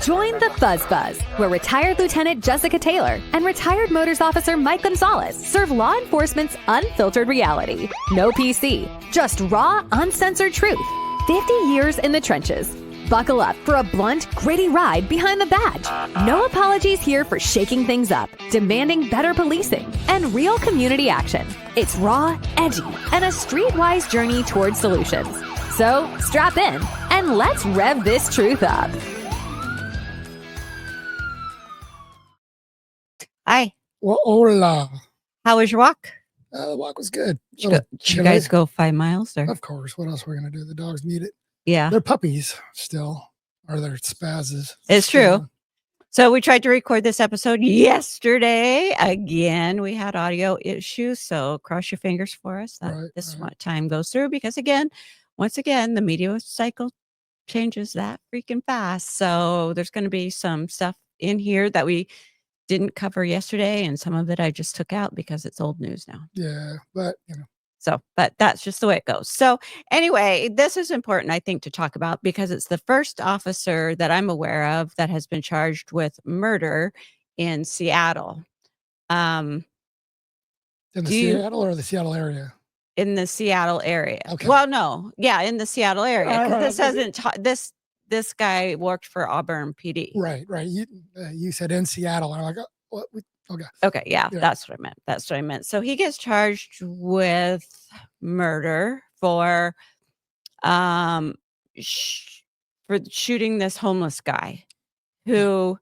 Join the Fuzz Buzz, where retired Lieutenant Jessica Taylor and retired Motors Officer Mike Gonzalez serve law enforcement's unfiltered reality. No PC, just raw, uncensored truth. 50 years in the trenches. Buckle up for a blunt, gritty ride behind the badge. No apologies here for shaking things up, demanding better policing, and real community action. It's raw, edgy, and a streetwise journey towards solutions. So strap in and let's rev this truth up. Hi. Well, hola. How was your walk? The walk was good. Did you guys go 5 miles? Or? Of course. What else are we going to do? The dogs need it. Yeah. They're puppies still, or they're spazzes. It's true. So we tried to record this episode yesterday. Again, we had audio issues. So cross your fingers for us that this time goes through. Because once again, the media cycle changes that freaking fast. So there's going to be some stuff in here that we didn't cover yesterday, and some of it I just took out because it's old news now. Yeah, but but that's just the way it goes. So anyway, this is important, I think, to talk about because it's the first officer that I'm aware of that has been charged with murder in Seattle. In the Seattle or the Seattle area? In the Seattle area. Okay. Well, no, yeah, in the Seattle area. This hasn't this guy worked for Auburn PD. Right. You said in Seattle. I'm like, oh, what? Okay. Okay. Yeah, that's what I meant. So he gets charged with murder for shooting this homeless guy who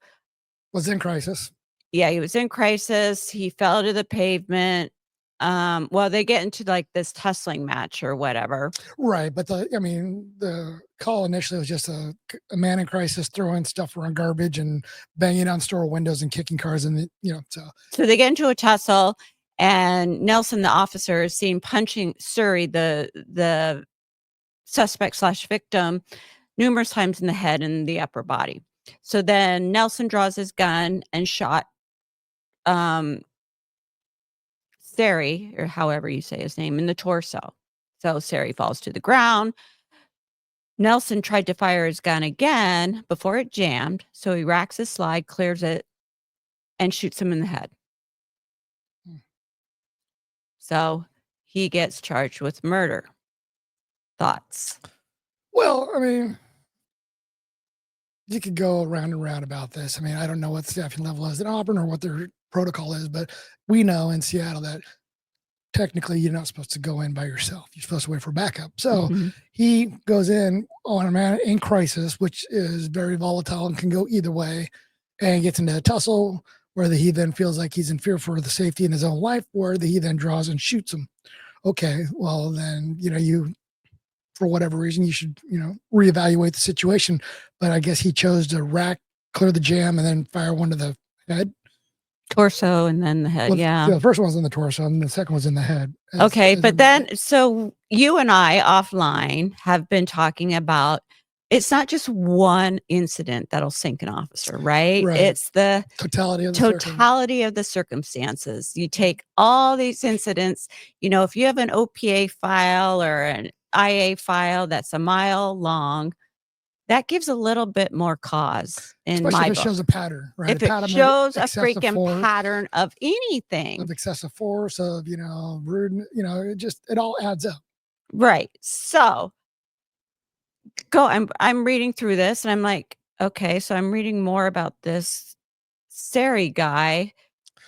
was in crisis. Yeah, he was in crisis. He fell to the pavement. Well, they get into like this tussling match or whatever. Right. But the call initially was just a man in crisis throwing stuff around garbage and banging on store windows and kicking cars. And, So they get into a tussle and Nelson, the officer, is seen punching Suri, the suspect / victim, numerous times in the head and the upper body. So then Nelson draws his gun and shot Sari, or however you say his name, in the torso. So Sari falls to the ground. Nelson tried to fire his gun again before it jammed. So he racks his slide, clears it, and shoots him in the head. So he gets charged with murder. Thoughts? Well, you could go round and round about this. I don't know what the staffing level is at Auburn or what their protocol is, but we know in Seattle that technically you're not supposed to go in by yourself. You're supposed to wait for backup. So he goes in on a man in crisis, which is very volatile and can go either way, and gets into a tussle where he then feels like he's in fear for the safety in his own life, where he then draws and shoots him. Okay, well then, you, for whatever reason, you should, reevaluate the situation. But I guess he chose to clear the jam and then fire one to the head. Torso and then the head. Yeah. The first one's in the torso and the second one's in the head. So you and I offline have been talking about, it's not just one incident that'll sink an officer, right? It's the totality of the circumstances. You take all these incidents, if you have an OPA file or an IA file that's a mile long, that gives a little bit more cause in Especially my if it book. shows a pattern, right? If it shows a freaking pattern of anything. Of excessive force, of, rude, it all adds up. Right. So I'm reading through this and I'm like, okay, so I'm reading more about this Sari guy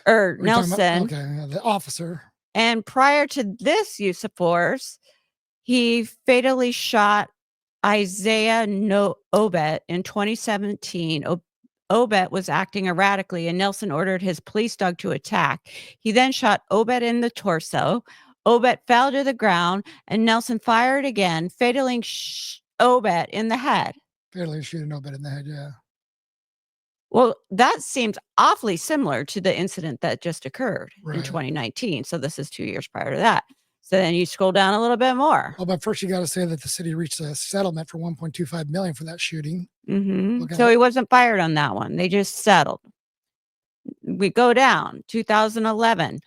or Nelson. The officer. And prior to this use of force, he fatally shot Isaiah Obet in 2017. Obet was acting erratically and Nelson ordered his police dog to attack. He then shot Obet in the torso. Obet fell to the ground and Nelson fired again, fatally Obet in the head. Fatally shooting Obet in the head, yeah. Well, that seems awfully similar to the incident that just occurred in 2019. So this is 2 years prior to that. So then you scroll down a little bit more. Oh, but first you got to say that the city reached a settlement for $1.25 million for that shooting. So he wasn't fired on that one. They just settled. We go down. 2011.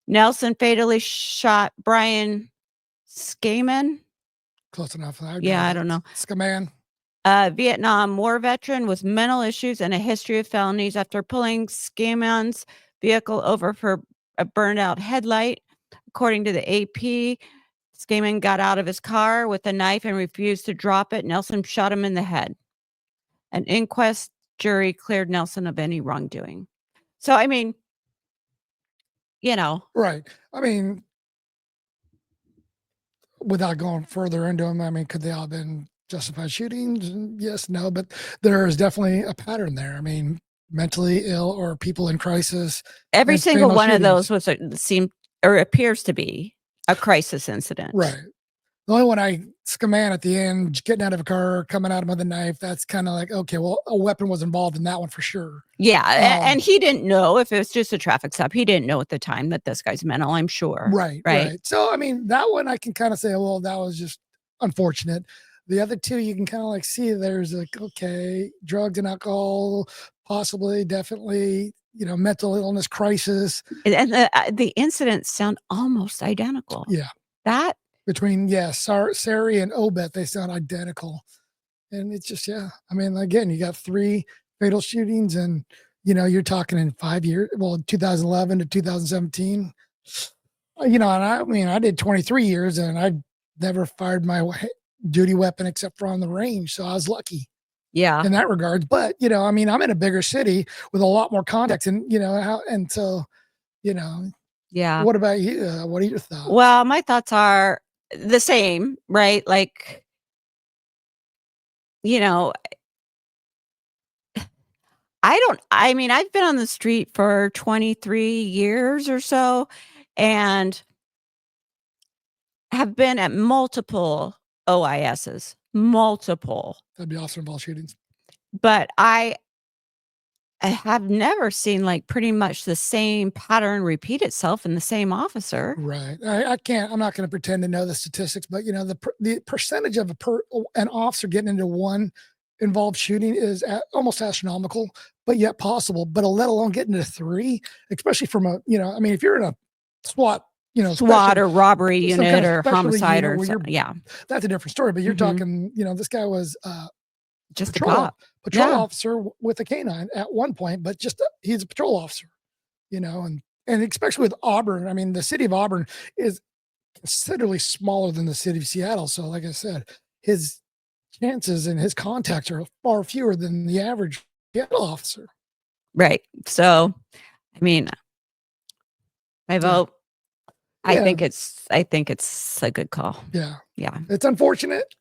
Nelson fatally shot Brian Skaman. Close enough. I don't know. Skaman. Vietnam War veteran with mental issues and a history of felonies after pulling Scamon's vehicle over for a burned out headlight. According to the AP, Scamon got out of his car with a knife and refused to drop it. Nelson shot him in the head. An inquest jury cleared Nelson of any wrongdoing. So, I mean, Right. I mean, without going further into them, I mean, could they all have been justified shootings? Yes, no, but there is definitely a pattern there. I mean, mentally ill or people in crisis. Every single one of those appears to be a crisis incident. Right. The only one I scaman at the end, getting out of a car, coming at him with a knife, that's kind of like, okay, well, a weapon was involved in that one for sure. Yeah. And he didn't know if it was just a traffic stop. He didn't know at the time that this guy's mental, I'm sure. Right. So, I mean, that one I can kind of say, well, that was just unfortunate. The other two, you can kind of like see there's like, okay, drugs and alcohol, possibly, definitely, mental illness crisis. And the incidents sound almost identical. Yeah. That between, Sari and Obet, they sound identical. And it's just, I mean, again, you got 3 fatal shootings and, you're talking in 5 years, 2011 to 2017. And I mean, I did 23 years and I never fired my duty weapon except for on the range. So I was lucky. Yeah. In that regards. But, I mean, I'm in a bigger city with a lot more context and, yeah. What about you? What are your thoughts? Well, my thoughts are the same, right? Like, I've been on the street for 23 years or so and have been at multiple OISs, multiple. That'd be officer involved shootings. But I have never seen like pretty much the same pattern repeat itself in the same officer. Right. I'm not going to pretend to know the statistics, but the percentage of an officer getting into one involved shooting is almost astronomical, but yet possible, but let alone getting into 3, especially from I mean, if you're in a SWAT, SWAT or robbery unit or homicide or that's a different story, but you're talking, this guy was, just a cop. Patrol officer with a canine at one point, but he's a patrol officer, and especially with Auburn. I mean, the city of Auburn is considerably smaller than the city of Seattle. So like I said, his chances and his contacts are far fewer than the average Seattle officer. Right. So, I mean, I vote. I think it's a good call. Yeah. Yeah. It's unfortunate.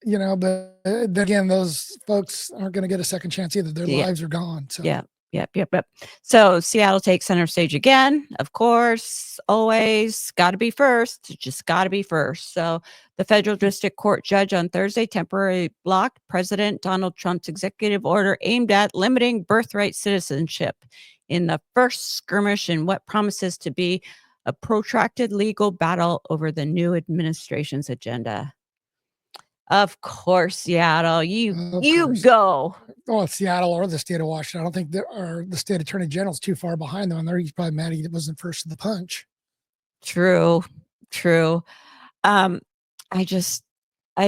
But again, those folks aren't going to get a second chance either. Their lives are gone. So Yep. So Seattle takes center stage again. Of course, always got to be first. Just got to be first. So the federal district court judge on Thursday temporarily blocked President Donald Trump's executive order aimed at limiting birthright citizenship in the first skirmish in what promises to be a protracted legal battle over the new administration's agenda. Of course, Seattle, you go. Oh, Seattle or the state of Washington. I don't think the state attorney general's too far behind them. He's probably mad he wasn't first to the punch. True. I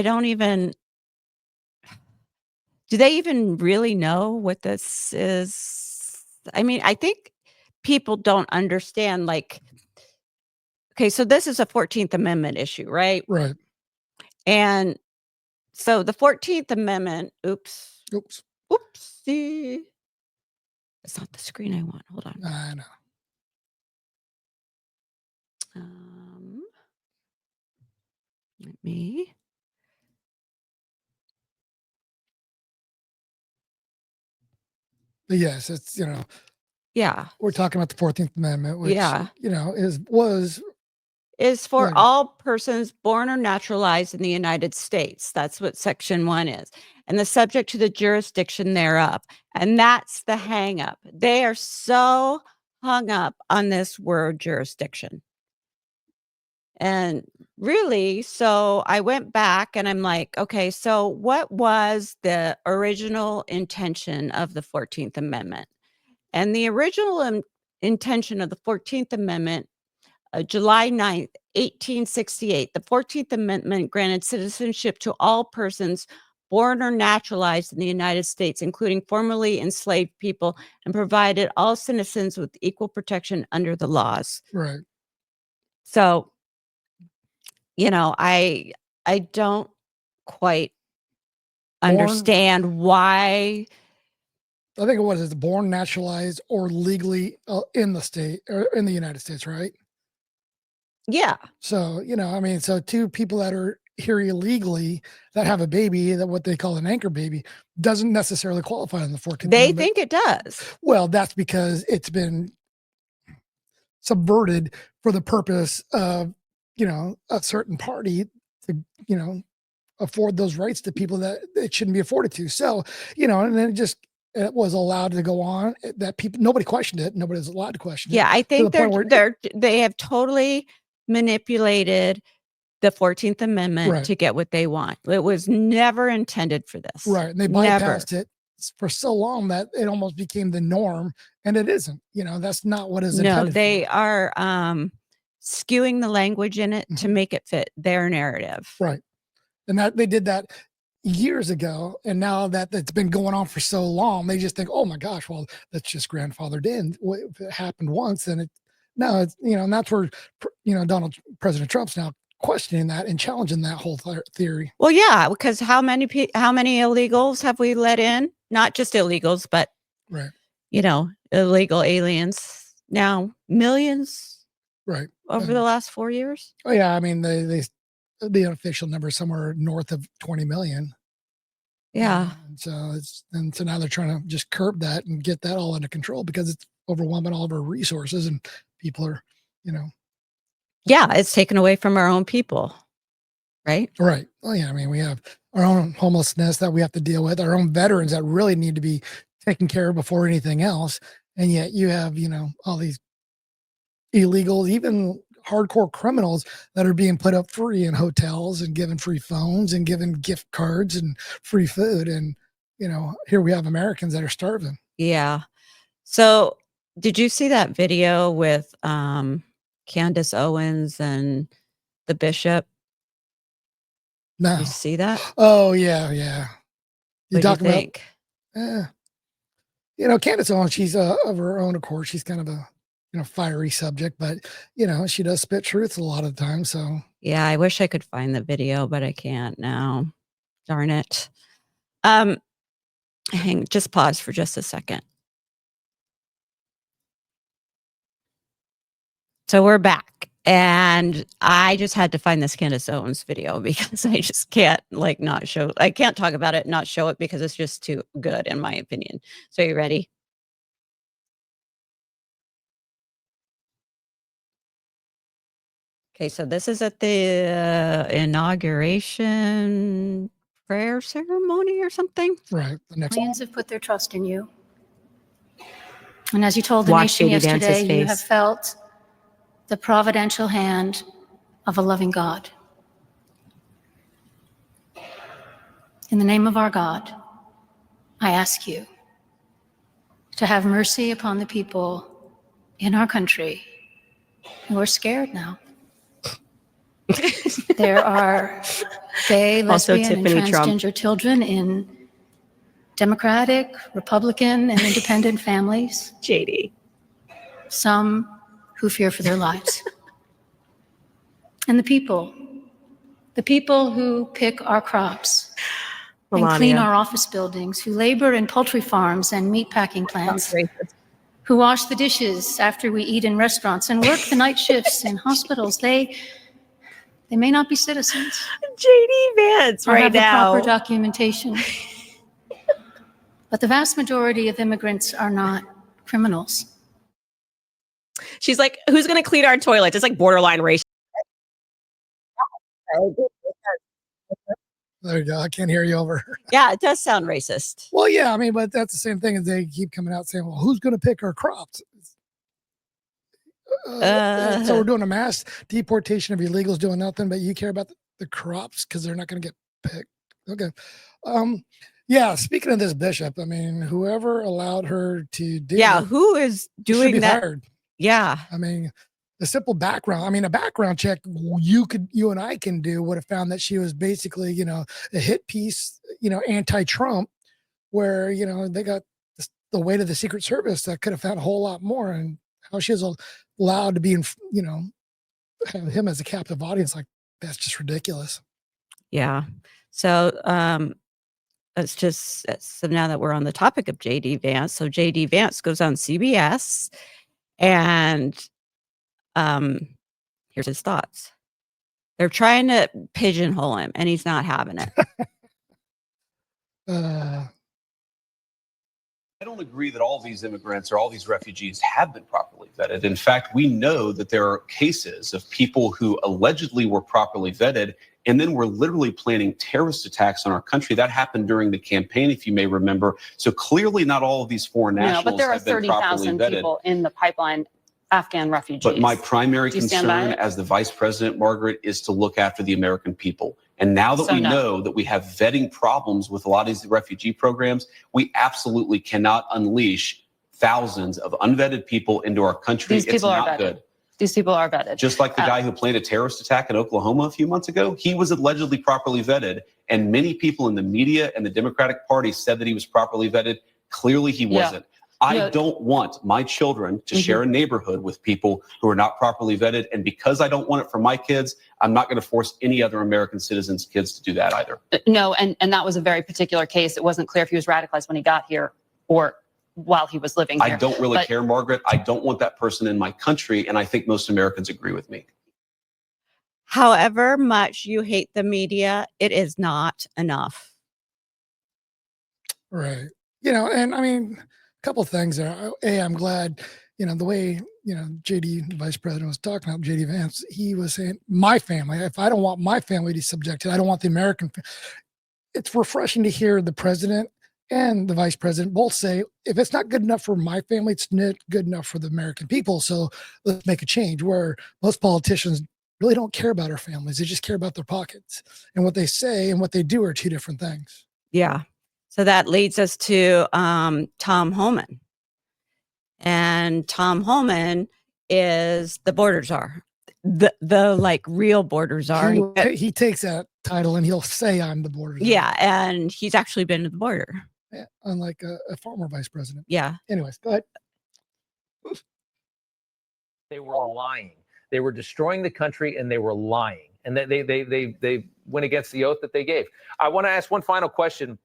don't even. Do they even really know what this is? I mean, I think people don't understand. Like, okay, so this is a 14th Amendment issue, right? Right. And so the 14th Amendment, oopsie. That's not the screen I want. Hold on. I know. Let me. But yes, it's, Yeah. We're talking about the 14th Amendment, which, is for all persons born or naturalized in the United States. That's what Section 1 is. And the subject to the jurisdiction thereof. And that's the hang up. They are so hung up on this word jurisdiction. And really, so I went back and I'm like, okay, so what was the original intention of the 14th Amendment? And the original intention of the 14th Amendment, July 9th, 1868, the 14th Amendment granted citizenship to all persons born or naturalized in the United States, including formerly enslaved people, and provided all citizens with equal protection under the laws. Right. So, I don't quite understand why. I think it was born, naturalized, or legally in the state or in the United States, right? Yeah. So, so two people that are here illegally that have a baby, that what they call an anchor baby, doesn't necessarily qualify in the 14th They Amendment. think it does. Well, that's because it's been subverted for the purpose of, a certain party to, afford those rights to people that it shouldn't be afforded to. So, and then it was allowed to go on, that nobody questioned it. Nobody was allowed to question it. Yeah, I think they have totally manipulated the 14th Amendment to get what they want. It was never intended for this. Right. And they bypassed it for so long that it almost became the norm, and it isn't. That's not what is intended. No, they are skewing the language in it to make it fit their narrative. Right. And that they did that years ago, and now that it's been going on for so long, they just think, oh my gosh, well, that's just grandfathered in. If it happened once, then it's and that's where President Trump's now questioning that and challenging that whole theory. Well, yeah, because how many illegals have we let in? Not just illegals, but right, illegal aliens. Now millions, right, over the last 4 years. Oh yeah, I mean the unofficial number is somewhere north of 20 million. Yeah. So now they're trying to just curb that and get that all under control because it's overwhelming all of our resources, and people are, Yeah, it's taken away from our own people, right? Right. Oh yeah. I mean, we have our own homelessness that we have to deal with, our own veterans that really need to be taken care of before anything else. And yet you have, all these illegals, even hardcore criminals that are being put up free in hotels and given free phones and given gift cards and free food. And, here we have Americans that are starving. Yeah. So did you see that video with Candace Owens and the bishop? No. Did you see that? Oh yeah. Yeah. What do you think? Candace Owens, she's of her own accord. She's kind of a, fiery subject, but she does spit truth a lot of the time. So yeah, I wish I could find the video, but I can't now. Darn it. Just pause for just a second. So we're back, and I just had to find this Candace Owens video because I just can't not show. I can't talk about it, not show it, because it's just too good in my opinion. So you ready? Okay, so this is at the inauguration prayer ceremony or something. Right. The next Millions have put their trust in you. And as you told the nation yesterday, you have felt the providential hand of a loving God. In the name of our God, I ask you to have mercy upon the people in our country who are scared now. There are gay, lesbian, and transgender children in Democratic, Republican, and independent families. JD. Some who fear for their lives. And the people who pick our crops and clean our office buildings, who labor in poultry farms and meat packing plants, who wash the dishes after we eat in restaurants and work the night shifts in hospitals, they may not be citizens. JD Vance or right have now. The proper documentation. But the vast majority of immigrants are not criminals. She's like, who's going to clean our toilets? It's like borderline racial. There you go. I can't hear you over. Yeah, it does sound racist. Well, yeah, I mean, but that's the same thing as they keep coming out saying, well, who's going to pick our crops? So we're doing a mass deportation of illegals doing nothing, but you care about the crops because they're not going to get picked. Okay. Yeah, speaking of this bishop, I mean, whoever allowed her to do who is doing that? Fired. Yeah. I mean, the simple background. I mean, a background check you and I can do would have found that she was basically, you know, a hit piece, you know, anti-Trump, where, you know, they got the weight of the Secret Service that could have found a whole lot more, and how she was allowed to be in, you know, have him as a captive audience. Like, that's just ridiculous. Yeah. So, so now that we're on the topic of JD Vance, so JD Vance goes on CBS, and here's his thoughts. They're trying to pigeonhole him, and he's not having it. I don't agree that all these immigrants or all these refugees have been properly vetted. In fact, we know that there are cases of people who allegedly were properly vetted and then were literally planning terrorist attacks on our country. That happened during the campaign, if you may remember. So clearly not all of these foreign nationals but there are have been properly 30,000 vetted. people in the pipeline, Afghan refugees. But my primary Do you stand by concern it? as the vice president, Margaret, is to look after the American people. And now that we know that we have vetting problems with a lot of these refugee programs, we absolutely cannot unleash thousands of unvetted people into our country. These people are vetted. Good. These people are vetted. Just like the guy who planned a terrorist attack in Oklahoma a few months ago, he was allegedly properly vetted. And many people in the media and the Democratic Party said that he was properly vetted. Clearly he wasn't. I don't want my children to share a neighborhood with people who are not properly vetted. And because I don't want it for my kids, I'm not going to force any other American citizens' kids to do that either. No, and that was a very particular case. It wasn't clear if he was radicalized when he got here or while he was living here. I don't really care, Margaret. I don't want that person in my country. And I think most Americans agree with me. However much you hate the media, it is not enough. Right. You know, and I mean, couple of things there. I'm glad, you know, the way, you know, JD, the vice president, was talking about JD Vance. He was saying, my family, if I don't want my family to be subjected, I don't want the American. It's refreshing to hear the president and the vice president both say, if it's not good enough for my family, it's not good enough for the American people. So let's make a change. Where most politicians really don't care about our families. They just care about their pockets. And what they say and what they do are two different things. Yeah. So that leads us to Tom Homan. And Tom Homan is the border czar, the like real border czar. He takes that title and he'll say, I'm the border czar. Yeah, and he's actually been to the border. Yeah, unlike a former vice president. Yeah. Anyways, go ahead. They were lying. They were destroying the country, and they were lying. And they went against the oath that they gave. I want to ask one final question.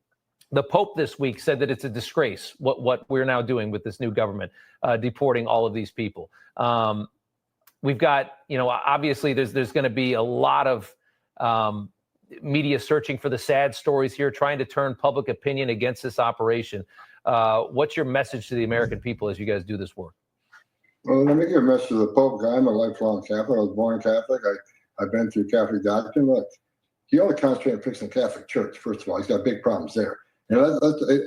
The Pope this week said that it's a disgrace what we're now doing with this new government, deporting all of these people. We've got, you know, obviously there's going to be a lot of media searching for the sad stories here, trying to turn public opinion against this operation. What's your message to the American people as you guys do this work? Well, let me give a message to the Pope guy. I'm a lifelong Catholic. I was born Catholic. I've been through Catholic doctrine. Look, he only concentrated on fixing the Catholic Church, first of all. He's got big problems there. You know,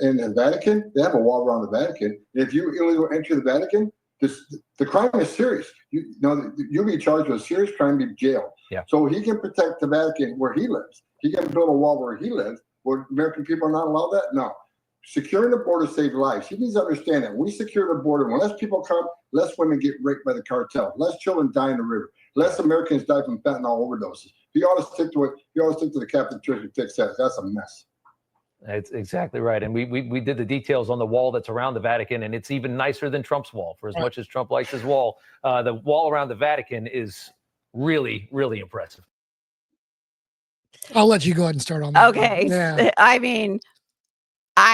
in the Vatican, they have a wall around the Vatican. If you illegal enter the Vatican, the crime is serious. You'll be charged with a serious crime, be jailed. Yeah. So he can protect the Vatican where he lives. He can build a wall where he lives. Where American people are not allowed that? No. Securing the border saves lives. He needs to understand that. When we secure the border, when less people come, less women get raped by the cartel, less children die in the river, less Americans die from fentanyl overdoses. He ought to stick to the Catholic Church and fix that. That's a mess. It's exactly right. And we did the details on the wall that's around the Vatican, and it's even nicer than Trump's wall. For as much as Trump likes his wall, the wall around the Vatican is really, really impressive. I'll let you go ahead and start on that. Okay. Yeah. I mean,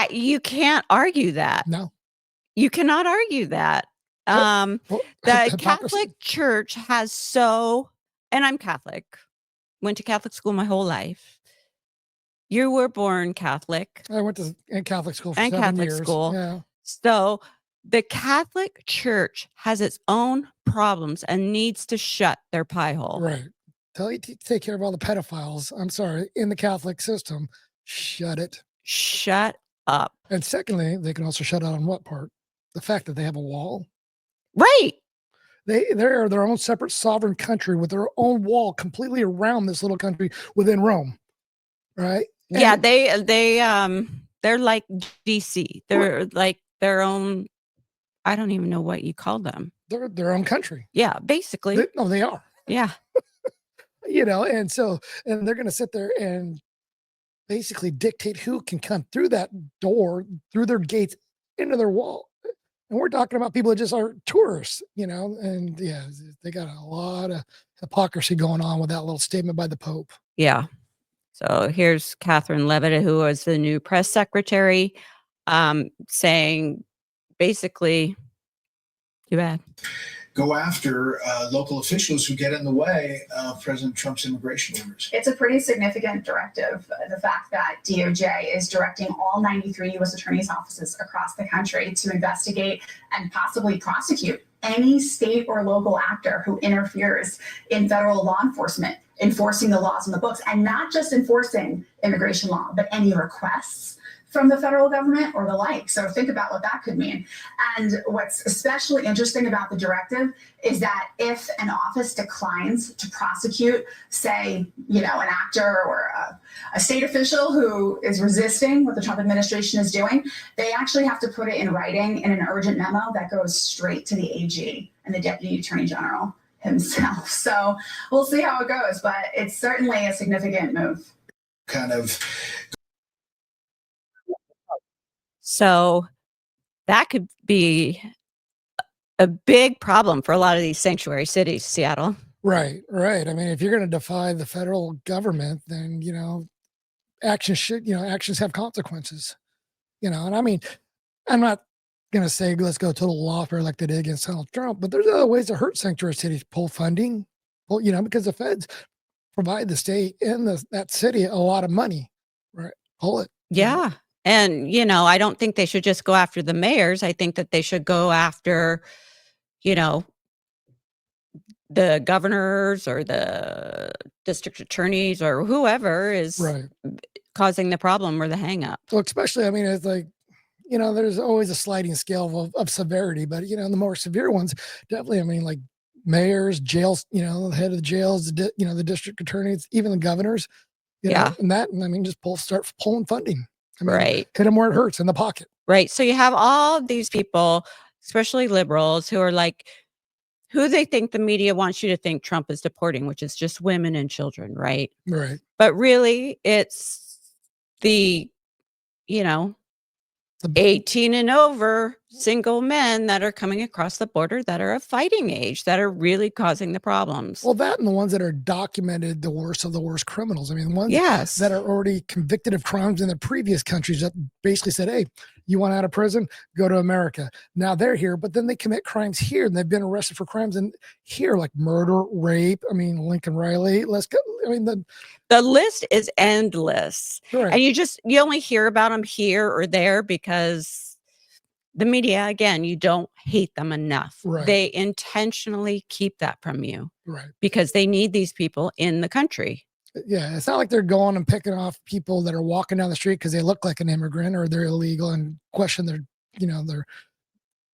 you can't argue that. No. You cannot argue that. The Catholic Church has and I'm Catholic, went to Catholic school my whole life. You were born Catholic. I went to Catholic school for and 7 Catholic years. school. Yeah. So the Catholic Church has its own problems and needs to shut their pie hole. Right. Tell you to take care of all the pedophiles. I'm sorry, in the Catholic system. Shut it. Shut up. And secondly, they can also shut out on what part? The fact that they have a wall. Right. They're their own separate sovereign country with their own wall completely around this little country within Rome. Right? And yeah, they're like DC. They're like their own I don't even know what you call them. They're their own country. Yeah, basically. They are. Yeah. And so, and they're going to sit there and basically dictate who can come through that door, through their gates, into their wall. And we're talking about people that just are tourists, and yeah, they got a lot of hypocrisy going on with that little statement by the Pope. Yeah. So here's Catherine Levitt, who was the new press secretary, saying basically, too bad. Go after local officials who get in the way of President Trump's immigration orders. It's a pretty significant directive, the fact that DOJ is directing all 93 U.S. attorneys' offices across the country to investigate and possibly prosecute any state or local actor who interferes in federal law enforcement, enforcing the laws in the books, and not just enforcing immigration law, but any requests from the federal government or the like. So think about what that could mean. And what's especially interesting about the directive is that if an office declines to prosecute, say, an actor or a state official who is resisting what the Trump administration is doing, they actually have to put it in writing in an urgent memo that goes straight to the AG and the Deputy Attorney General himself. So we'll see how it goes, but it's certainly a significant move. So that could be a big problem for a lot of these sanctuary cities, Seattle. Right. I mean, if you're going to defy the federal government, then, actions have consequences, and I mean, I'm not going to say, let's go total lawfare like they did against Donald Trump, but there's other ways to hurt sanctuary cities, pull funding, because the feds provide the state and that city a lot of money, right? Pull it. Yeah. And, I don't think they should just go after the mayors. I think that they should go after, the governors or the district attorneys or whoever is causing the problem or the hang up. Well, especially, I mean, it's like, there's always a sliding scale of severity, but, the more severe ones, definitely, I mean, like mayors, jails, the head of the jails, the district attorneys, even the governors, and I mean, just start pulling funding. I mean, hit them where it hurts, in the pocket. Right. So you have all these people, especially liberals, who are like, who they think the media wants you to think Trump is deporting, which is just women and children, right? Right. But really, it's the 18 and over single men that are coming across the border that are of fighting age that are really causing the problems. Well, that and the ones that are documented the worst of the worst criminals. I mean, the ones that are already convicted of crimes in the previous countries that basically said, hey, you want out of prison? Go to America. Now they're here, but then they commit crimes here and they've been arrested for crimes in here, like murder, rape. I mean, Lincoln Riley, let's go. I mean, the list is endless. Right. And you only hear about them here or there because the media, again, you don't hate them enough. Right. They intentionally keep that from you. Right. Because they need these people in the country. Yeah. It's not like they're going and picking off people that are walking down the street because they look like an immigrant or they're illegal and question their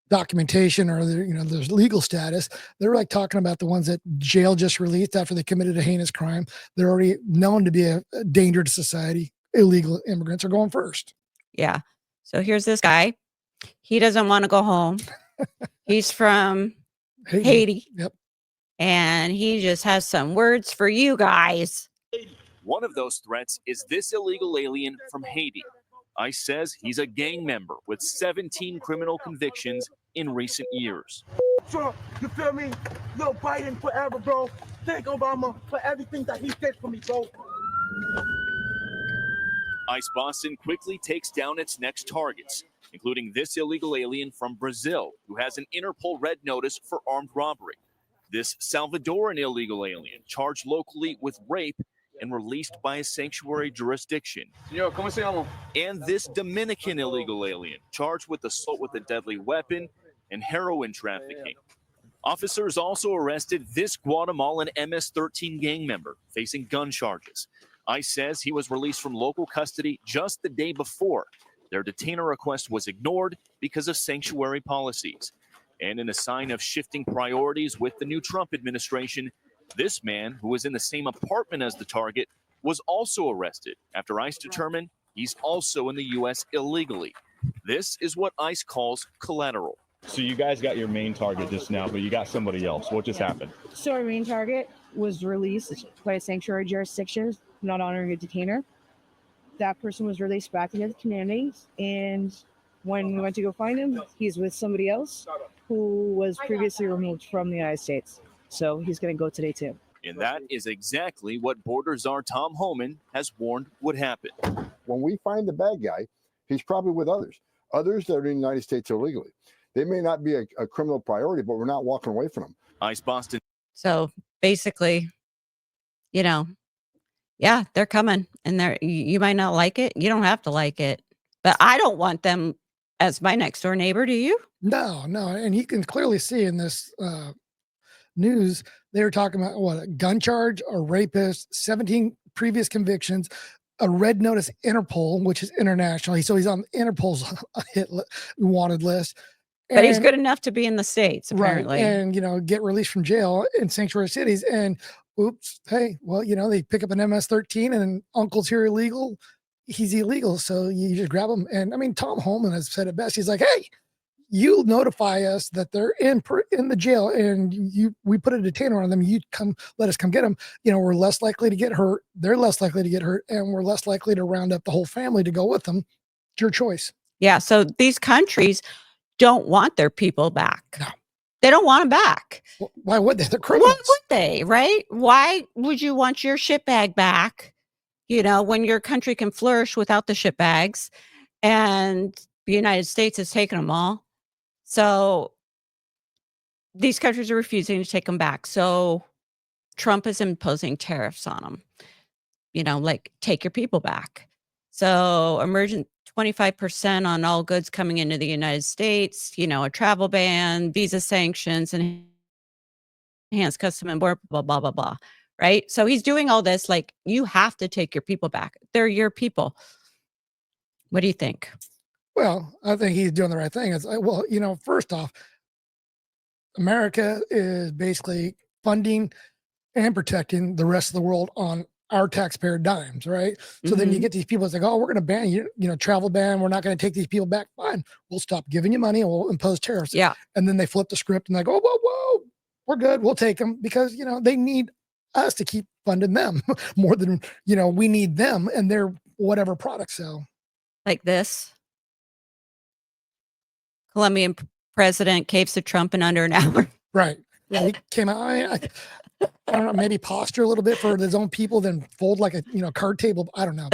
documentation or their legal status. They're like talking about the ones that jail just released after they committed a heinous crime. They're already known to be a danger to society. Illegal immigrants are going first. Yeah. So here's this guy. He doesn't want to go home. He's from Haiti. Yep. And he just has some words for you guys. One of those threats is this illegal alien from Haiti. ICE says he's a gang member with 17 criminal convictions in recent years. Trump, you feel me? Little Biden forever, bro. Thank Obama for everything that he did for me, bro. ICE Boston quickly takes down its next targets, including this illegal alien from Brazil who has an Interpol red notice for armed robbery. This Salvadoran illegal alien charged locally with rape and released by a sanctuary jurisdiction. Señor, ¿cómo se llama? And this Dominican illegal alien charged with assault with a deadly weapon and heroin trafficking. Officers also arrested this Guatemalan MS-13 gang member facing gun charges. ICE says he was released from local custody just the day before. Their detainer request was ignored because of sanctuary policies. And in a sign of shifting priorities with the new Trump administration, this man, who was in the same apartment as the target, was also arrested after ICE determined he's also in the U.S. illegally. This is what ICE calls collateral. So you guys got your main target just now, but you got somebody else. What just happened? So our main target was released by a sanctuary jurisdiction, not honoring a detainer. That person was released back into the community, and when we went to go find him, he's with somebody else who was previously removed from the United States. So he's going to go today too. And that is exactly what Border Czar Tom Homan has warned would happen. When we find the bad guy, he's probably with others that are in the United States illegally. They may not be a criminal priority, but we're not walking away from them. ICE Boston. So basically, yeah, they're coming, and you might not like it. You don't have to like it, but I don't want them as my next door neighbor. Do you? No. And you can clearly see in this news, they were talking about a gun charge, a rapist, 17 previous convictions, a red notice Interpol, which is international. So he's on Interpol's wanted list. But he's good enough to be in the States, apparently. Right. And, get released from jail in sanctuary cities. And oops, hey, well, they pick up an MS-13 and uncle's here illegal. He's illegal. So you just grab him. And I mean, Tom Homan has said it best. He's like, hey, you notify us that they're in the jail and we put a detainer on them. You let us come get them. We're less likely to get hurt. They're less likely to get hurt. And we're less likely to round up the whole family to go with them. It's your choice. Yeah. So these countries don't want their people back. No. They don't want them back. Well, why would they? They're criminals. Why would they, right? Why would you want your shit bag back, when your country can flourish without the shit bags and the United States has taken them all? So these countries are refusing to take them back. So Trump is imposing tariffs on them, like take your people back. So emergent 25% on all goods coming into the United States, a travel ban, visa sanctions, and enhanced custom and border, blah, blah, blah, blah. Right. So he's doing all this, like, you have to take your people back. They're your people. What do you think? Well, I think he's doing the right thing. It's like, well, first off, America is basically funding and protecting the rest of the world on our taxpayer dimes, right? So then you get these people, it's like, oh, we're going to ban you, travel ban. We're not going to take these people back. Fine. We'll stop giving you money and we'll impose tariffs. Yeah. And then they flip the script and they go, whoa, we're good. We'll take them because, they need us to keep funding them more than, we need them and their whatever products sell. Like this. Colombian president caves to Trump in under an hour. Right. Yeah, he came out. I don't know, maybe posture a little bit for his own people, then fold like a card table. I don't know.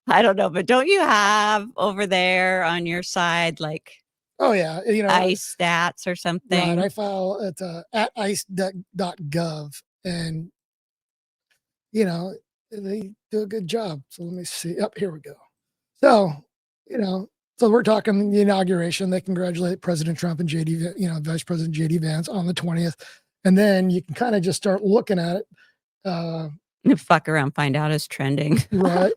I don't know, but don't you have over there on your side like oh yeah, ICE stats or something? Right, I file at ice.gov and they do a good job. So let me see. Up here we go. So, so we're talking the inauguration. They congratulate President Trump and Vice President JD Vance on the 20th. And then you can kind of just start looking at it. Fuck around, find out it's trending. Right.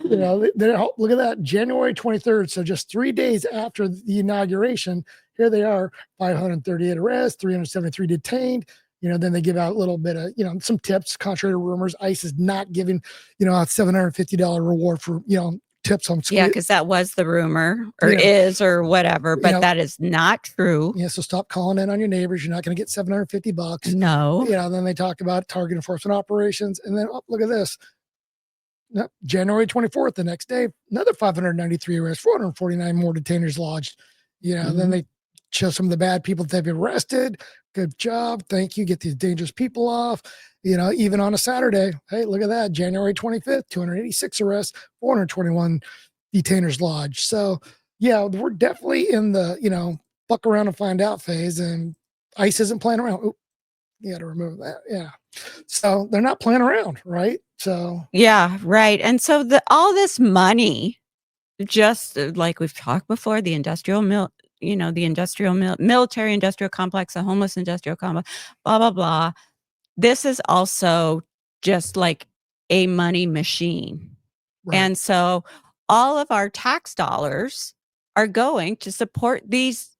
Look at that, January 23rd. So just 3 days after the inauguration, here they are, 538 arrests, 373 detained. Then they give out a little bit of, some tips, contrary to rumors. ICE is not giving, a $750 reward for, tips on school. Yeah, because that was the rumor or is or whatever, but that is not true. Yeah, so stop calling in on your neighbors. You're not going to get $750. No. Then they talk about target enforcement operations. And then, look at this. January 24th, the next day, another 593 arrests, 449 more detainers lodged. Then they show some of the bad people that they've arrested. Good job. Thank you. Get these dangerous people off. Even on a Saturday, hey, look at that. January 25th, 286 arrests, 421 detainers lodged. So, yeah, we're definitely in the, fuck around and find out phase, and ICE isn't playing around. Oop, you got to remove that. Yeah. So they're not playing around, right? So. Yeah, right. And so all this money, just like we've talked before, the industrial military industrial complex, the homeless industrial complex, blah, blah, blah. This is also just like a money machine. Right. And so all of our tax dollars are going to support these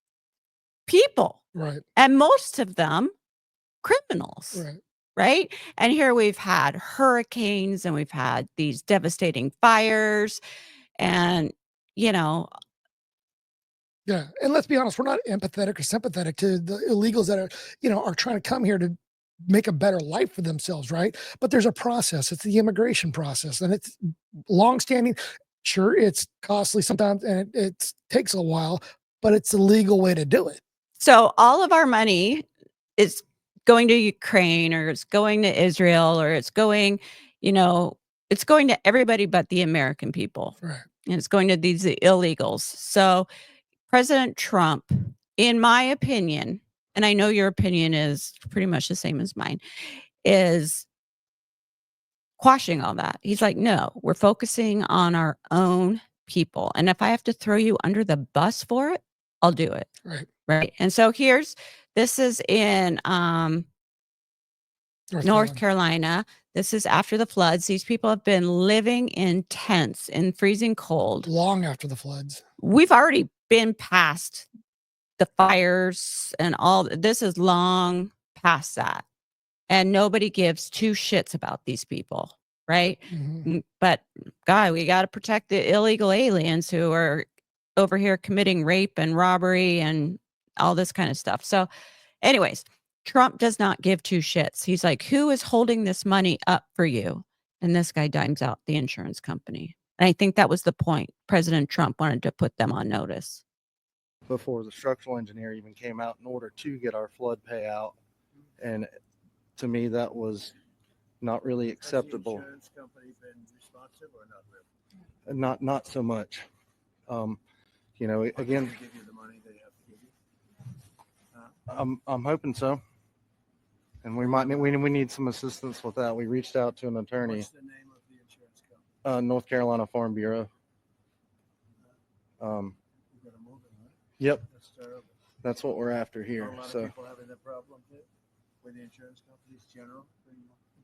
people. Right. And most of them criminals. Right. Right. And here we've had hurricanes and we've had these devastating fires and, Yeah. And let's be honest, we're not empathetic or sympathetic to the illegals that are trying to come here to make a better life for themselves, right? But there's a process. It's the immigration process, and it's longstanding. Sure, it's costly sometimes, and it takes a while, but it's the legal way to do it. So all of our money is going to Ukraine, or it's going to Israel, or it's going to everybody but the American people. Right. And it's going to these illegals. So President Trump, in my opinion, and I know your opinion is pretty much the same as mine, is quashing all that. He's like, no, we're focusing on our own people. And if I have to throw you under the bus for it, I'll do it. Right. Right. And so this is in North Carolina. This is after the floods. These people have been living in tents in freezing cold. Long after the floods. We've already been past the fires and all. This is long past that. And nobody gives two shits about these people. Right. Mm-hmm. But God, we got to protect the illegal aliens who are over here committing rape and robbery and all this kind of stuff. So anyways, Trump does not give two shits. He's like, who is holding this money up for you? And this guy dimes out the insurance company. And I think that was the point. President Trump wanted to put them on notice. Before the structural engineer even came out in order to get our flood payout. And to me, that was not really acceptable. Has the insurance company been responsive or not really? Not so much. Again, Give you the money they have to give you? I'm hoping so. And we need some assistance with that. We reached out to an attorney. What's the name of the insurance company? North Carolina Farm Bureau. You gotta move it, right? Yep. That's terrible. That's what we're after here. A lot So of people having that problem too, with the insurance companies, general,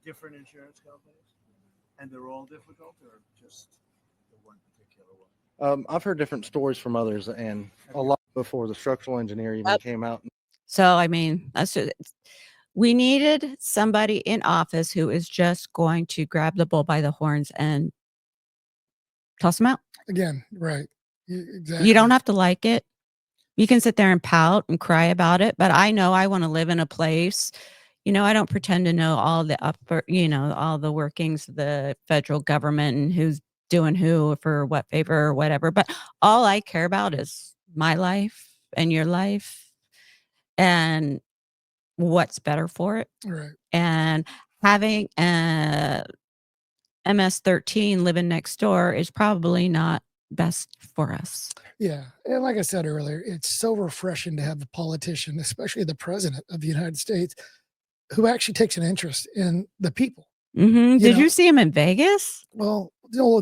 different insurance companies, and they're all difficult, or just the one particular one? I've heard different stories from others, and a lot before the structural engineer even came out. So, I mean, we needed somebody in office who is just going to grab the bull by the horns and toss them out. Again, right. Exactly. You don't have to like it. You can sit there and pout and cry about it, but I know I want to live in a place. I don't pretend to know all the all the workings of the federal government and who's doing who for what favor or whatever. But all I care about is my life and your life and what's better for it. Right. And having a MS-13 living next door is probably not best for us. Yeah. And like I said earlier, it's so refreshing to have a politician, especially the president of the United States, who actually takes an interest in the people. Mm-hmm. Did you see him in Vegas? Well,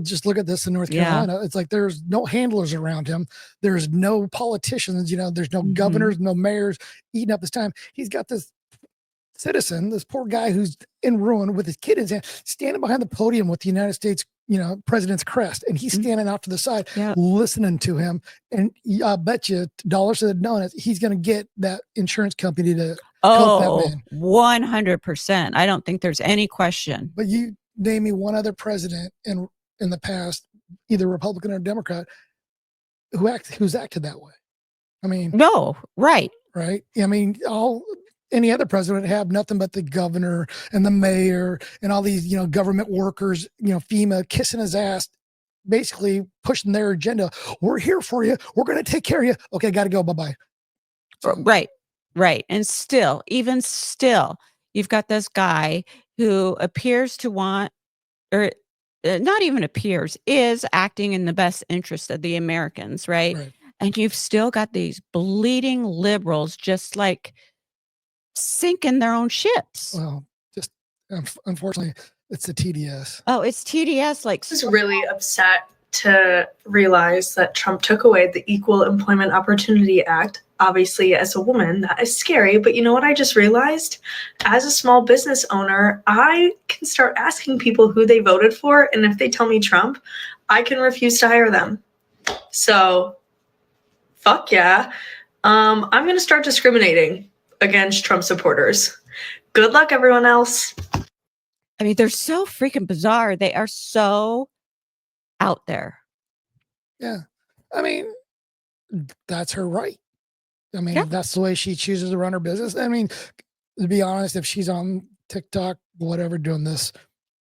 just look at this in North Carolina. It's like there's no handlers around him. There's no politicians, there's no governors, no mayors eating up his time. He's got this citizen, this poor guy who's in ruin with his kid in his hand, standing behind the podium with the United States, president's crest. And he's standing out to the side, listening to him. And I bet you dollars to the donuts, he's going to get that insurance company to help that man. 100%. I don't think there's any question. But you name me one other president in the past, either Republican or Democrat, who's acted that way. I mean, no, right. Right. I mean, any other president would have nothing but the governor and the mayor and all these, government workers, FEMA kissing his ass, basically pushing their agenda. We're here for you. We're going to take care of you. Okay, got to go. Bye-bye. Right. And even still, you've got this guy who appears to want, or not even appears, is acting in the best interest of the Americans, right? And you've still got these bleeding liberals just like sinking their own ships. Well, just unfortunately, it's the TDS. Oh, it's TDS. I was really upset to realize that Trump took away the Equal Employment Opportunity Act. Obviously, as a woman, that is scary. But you know what I just realized? As a small business owner, I can start asking people who they voted for. And if they tell me Trump, I can refuse to hire them. So, fuck yeah. I'm going to start discriminating against Trump supporters. Good luck, everyone else. I mean, they're so freaking bizarre. They are so out there. Yeah. I mean, that's her right. I mean, if that's the way she chooses to run her business. I mean, to be honest, if she's on TikTok, whatever, doing this,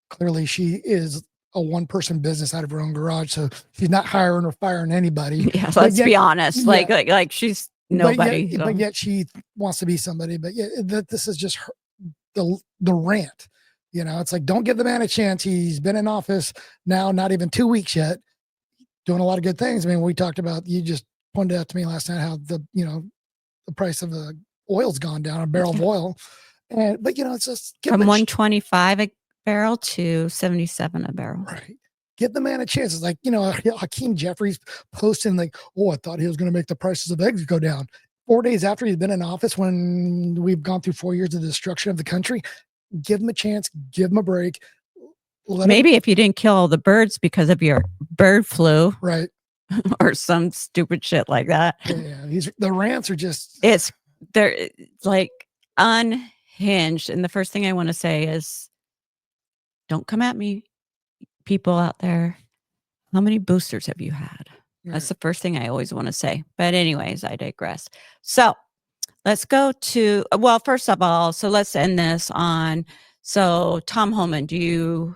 clearly she is a one-person business out of her own garage. So she's not hiring or firing anybody. Yeah, let's be honest. Like she's nobody. But yet she wants to be somebody. But yeah, this is just the rant. It's like, don't give the man a chance. He's been in office now, not even 2 weeks yet, doing a lot of good things. I mean, we talked about, you just pointed out to me last night how the price of the oil's gone down, a barrel of oil. But it's just from 125 a barrel to 77 a barrel. Right. Give the man a chance. It's like, Hakeem Jeffries posting like, oh, I thought he was going to make the prices of eggs go down. 4 days after he's been in office, when we've gone through 4 years of the destruction of the country, give him a chance, give him a break. Maybe if you didn't kill all the birds because of your bird flu. Right. Or some stupid shit like that. Yeah, the rants are just... They're like unhinged. And the first thing I want to say is, don't come at me, people out there. How many boosters have you had? Right. That's the first thing I always want to say. But anyways, I digress. So let's go to, well, first of all, so let's end this on, so Tom Homan, do you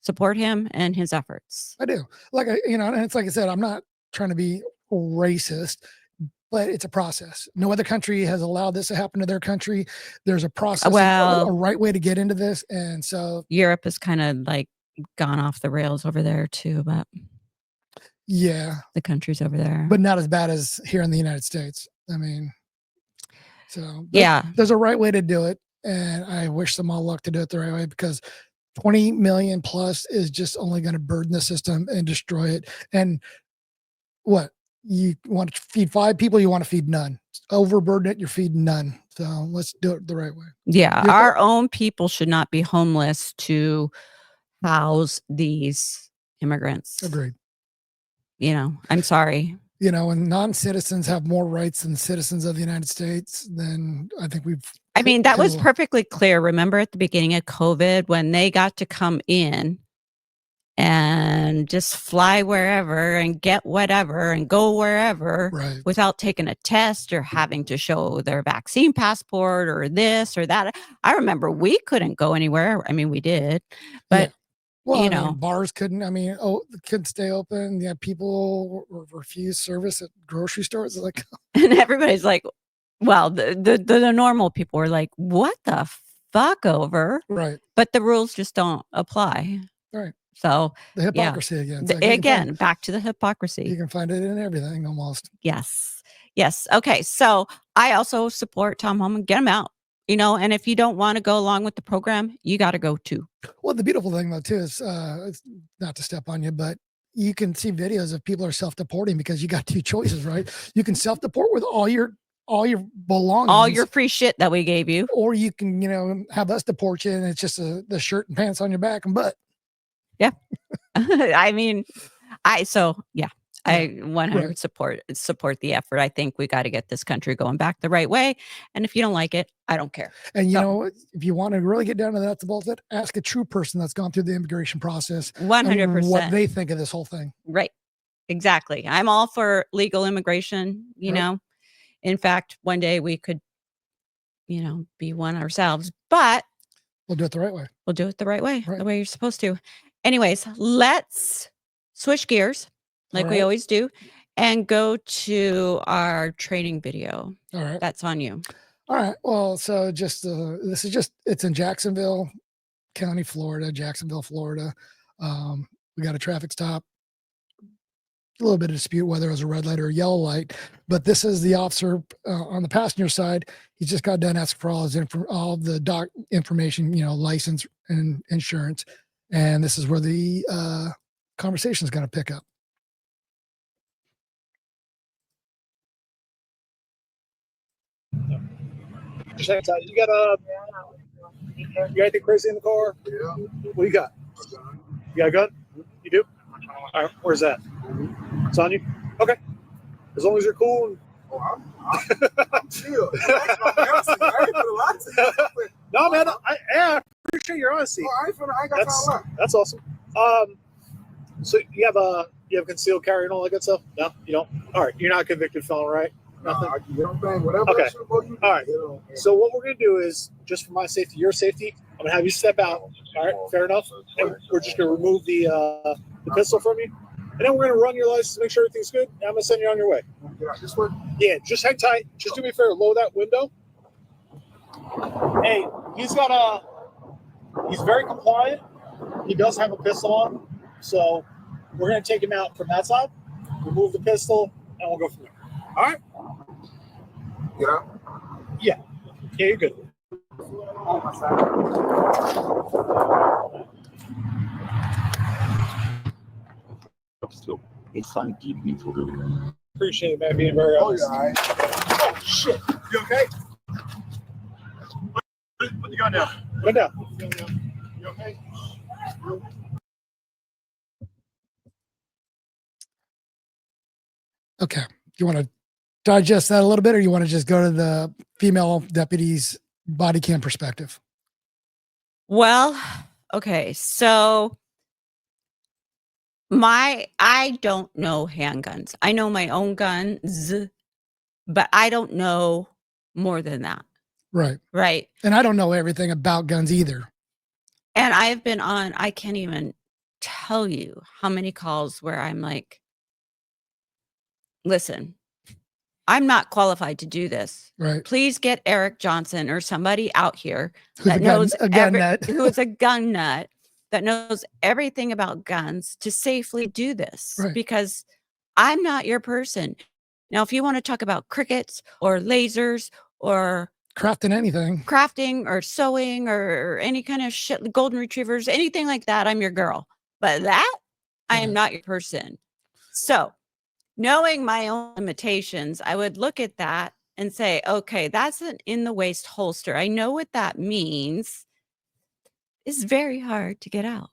support him and his efforts? I do. And it's like I said, I'm not trying to be racist, but it's a process. No other country has allowed this to happen to their country. There's a process, a right way to get into this. And so Europe has kind of like gone off the rails over there too, but yeah, the countries over there, but not as bad as here in the United States. I mean, so yeah, there's a right way to do it. And I wish them all luck to do it the right way, because 20 million plus is just only going to burden the system and destroy it. And what, you want to feed 5 people, you want to feed none. Overburden it, you're feeding none. So let's do it the right way. Yeah, our own people should not be homeless to house these immigrants. Agreed. I'm sorry. When non-citizens have more rights than citizens of the United States, then I think that was perfectly clear. Remember at the beginning of COVID when they got to come in and just fly wherever and get whatever and go wherever without taking a test or having to show their vaccine passport or this or that. I remember we couldn't go anywhere. I mean, we did, but bars couldn't. Couldn't stay open. Yeah, people refused service at grocery stores. Like, and everybody's like, well, the normal people were like, what the fuck over? Right. But the rules just don't apply. Right. So the hypocrisy again. Again, back to the hypocrisy. You can find it in everything almost. Yes. Okay. So I also support Tom Homan. Get him out. And if you don't want to go along with the program, you got to go too. Well, the beautiful thing though too is, it's not to step on you, but you can see videos of people are self-deporting because you got 2 choices, right? You can self-deport with all your belongings, all your free shit that we gave you, or you can, have us deport you and it's just the shirt and pants on your back and butt. Yeah. I mean, I 100 support the effort. I think we got to get this country going back the right way. And if you don't like it, I don't care. And if you want to really get down to the nuts and bolts, ask a true person that's gone through the immigration process. 100%. What they think of this whole thing. Right. Exactly. I'm all for legal immigration, know. In fact, one day we could, be one ourselves, but we'll do it the right way. We'll do it the right way, the way you're supposed to. Anyways, let's switch gears like we always do and go to our training video. All right. That's on you. All right. Well, so it's in Jacksonville County, Florida, Jacksonville, Florida. We got a traffic stop. A little bit of dispute whether it was a red light or a yellow light, but this is the officer on the passenger side. He just got done asking for all the doc information, license and insurance. And this is where the conversation is going to pick up. You got anything crazy in the car? Yeah. What you got? You got a gun? You do? All right. Where's that? It's on you? Okay. As long as you're cool. I'm chill. No, man. I appreciate your honesty. That's awesome. So you have You have concealed carry and all that good stuff? No, you don't? All right. You're not a convicted felon, right? Nothing? Okay. All right. So what we're going to do is, just for my safety, your safety, I'm going to have you step out. All right. Fair enough. And we're just going to remove the pistol from you. And then we're going to run your license to make sure everything's good. And I'm going to send you on your way. This one? Yeah. Just hang tight. Just do me a favor. Lower that window. Hey, he's very compliant. He does have a pistol on. So we're going to take him out from that side, remove the pistol, and we'll go from there. All right? Yeah. Yeah. Yeah, you're good. Appreciate it, man, being very honest. Oh, shit. You okay? Put the gun down. Put it down. You okay? Okay. You want to digest that a little bit, or you want to just go to the female deputy's body cam perspective? Well, okay. So I don't know handguns. I know my own guns, but I don't know more than that. Right. Right. And I don't know everything about guns either. And I've been on, I can't even tell you how many calls where I'm like, listen, I'm not qualified to do this. Right. Please get Eric Johnson or somebody out here Who's that knows a gun nut. who is a gun nut that knows everything about guns to safely do this, Right. because I'm not your person. Now, if you want to talk about crickets or lasers or crafting or sewing or any kind of shit, golden retrievers, anything like that, I'm your girl. But that, I am not your person. So knowing my own limitations, I would look at that and say, okay, that's an in the waist holster. I know what that means. It's very hard to get out.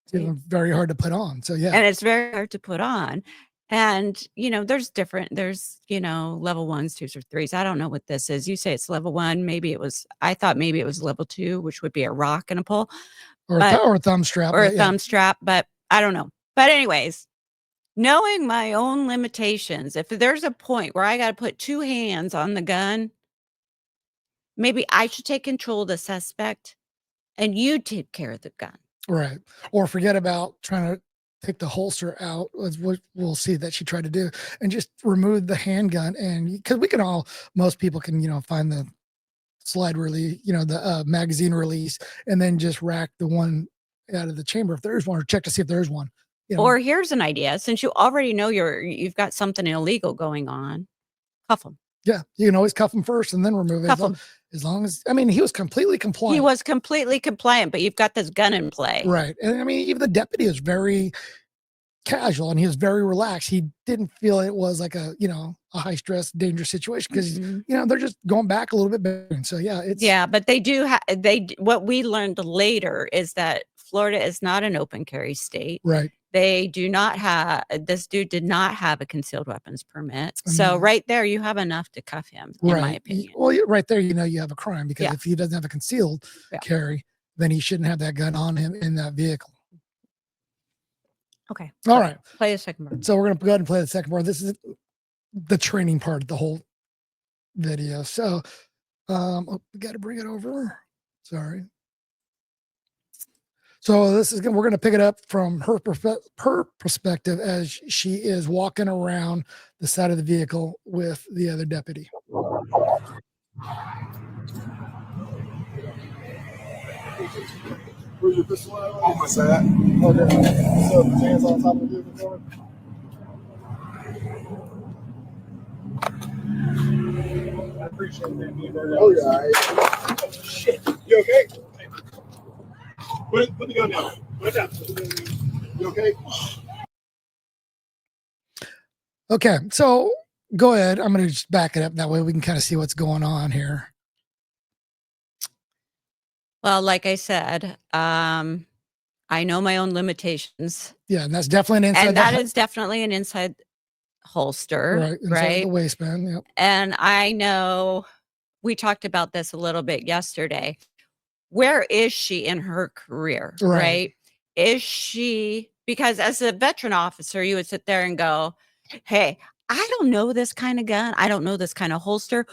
It's even very hard to put on. So yeah. And it's very hard to put on. And, there's level 1s, 2s, or 3s. I don't know what this is. You say it's level 1. I thought maybe it was level 2, which would be a rock and a pull. Or a thumb strap. Or a thumb strap, but I don't know. But anyways, knowing my own limitations, if there's a point where I got to put 2 hands on the gun, maybe I should take control of the suspect and you take care of the gun. Right. Or forget about trying to take the holster out, as we'll see that she tried to do, and just remove the handgun. And because most people can, find the slide release, the magazine release, and then just rack the one out of the chamber if there's one, or check to see if there's one. Or here's an idea. Since you already know you've got something illegal going on, cuff them. Yeah, you can always cuff them first and then remove it. As long as, he was completely compliant. He was completely compliant, but you've got this gun in play. Right. And even the deputy is very casual and he was very relaxed. He didn't feel it was like a high stress, dangerous situation because, they're just going back a little bit better. So yeah, but they do what we learned later is that Florida is not an open carry state. Right. They do not have, this dude did not have a concealed weapons permit. So right there, you have enough to cuff him, in my opinion. Well, right there, you have a crime because if he doesn't have a concealed carry, then he shouldn't have that gun on him in that vehicle. Okay. All right. Play the second part. So we're going to go ahead and play the second part. This is the training part of the whole video. So we got to bring it over. Sorry. So we're going to pick it up from her perspective as she is walking around the side of the vehicle with the other deputy. Where's your pistol at? On my side. Okay. So the hands on top of the vehicle. I appreciate that being very honest. Oh, yeah. Shit. You okay? Put the gun down. Put it down. You okay? Okay, so go ahead. I'm going to just back it up. That way we can kind of see what's going on here. Well, like I said, I know my own limitations. Yeah, and that's definitely an inside. And that is definitely an inside holster, right? Inside the waistband. Yep. And I know we talked about this a little bit yesterday. Where is she in her career, right? Is she Because as a veteran officer, you would sit there and go, hey, I don't know this kind of gun. I don't know this kind of holster.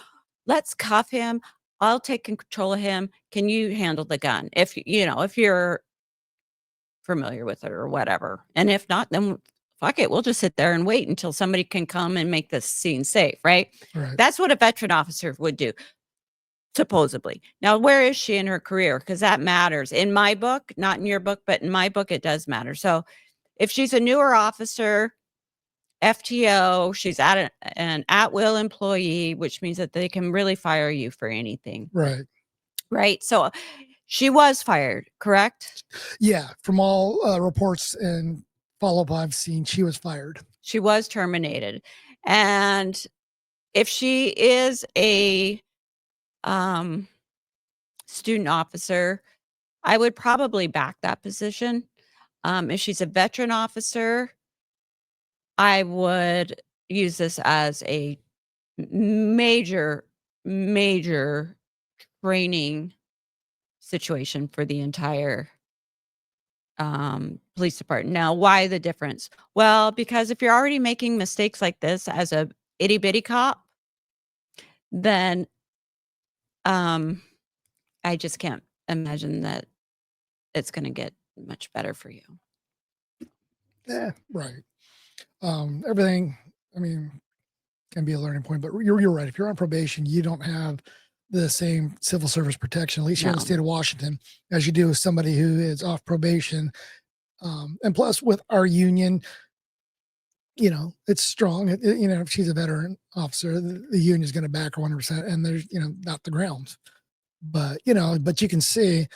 Let's cuff him. I'll take control of him. Can you handle the gun? If you're familiar with it or whatever. And if not, then fuck it. We'll just sit there and wait until somebody can come and make this scene safe, right? That's what a veteran officer would do, supposedly. Now, where is she in her career? Because that matters. In my book, not in your book, but in my book, it does matter. So if she's a newer officer, FTO, she's an at-will employee, which means that they can really fire you for anything. Right. So she was fired, correct? Yeah. From all reports and follow-up I've seen, she was fired. She was terminated. And if she is a student officer, I would probably back that position. If she's a veteran officer, I would use this as a major training situation for the entire police department. Now, why the difference? Well, because if you're already making mistakes like this as a itty bitty cop, then I just can't imagine that it's going to get much better for you. Yeah, right. Everything, I mean, can be a learning point, but you're right. If you're on probation, you don't have the same civil service protection, at least here in the state of Washington, as you do with somebody who is off probation. And plus with our union, it's strong. If she's a veteran officer, the union is going to back her 100%, and there's, not the grounds. But, but you can see,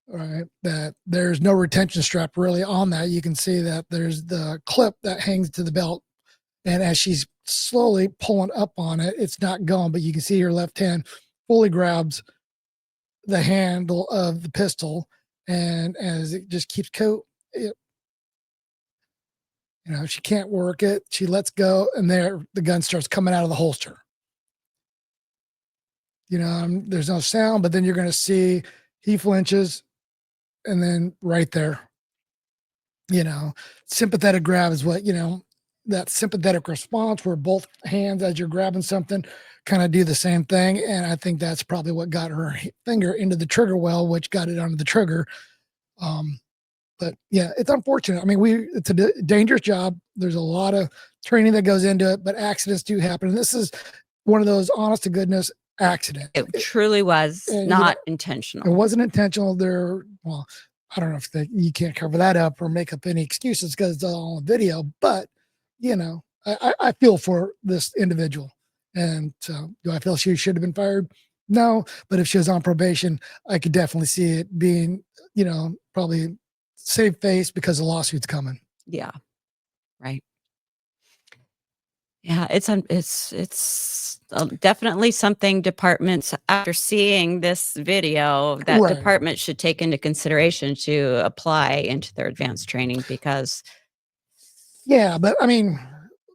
right, that there's no retention strap really on that. You can see that there's the clip that hangs to the belt. And as she's slowly pulling up on it, it's not going, but you can see her left hand fully grabs the handle of the pistol. And as it just keeps she can't work it. She lets go, and there the gun starts coming out of the holster. There's no sound, but then you're going to see he flinches, and then right there, sympathetic grab is what, that sympathetic response where both hands, as you're grabbing something, kind of do the same thing. And I think that's probably what got her finger into the trigger well, which got it onto the trigger. But yeah, it's unfortunate. I mean, it's a dangerous job. There's a lot of training that goes into it, but accidents do happen. And this is one of those honest to goodness accidents. It truly was not intentional. It wasn't intentional. Well, I don't know if you can't cover that up or make up any excuses because it's all on video, but I feel for this individual. And so do I feel she should have been fired? No, but if she was on probation, I could definitely see it being, probably save face because the lawsuit's coming. Yeah. Right. Yeah. It's definitely something departments, after seeing this video, that department should take into consideration to apply into their advanced training because. Yeah. But I mean,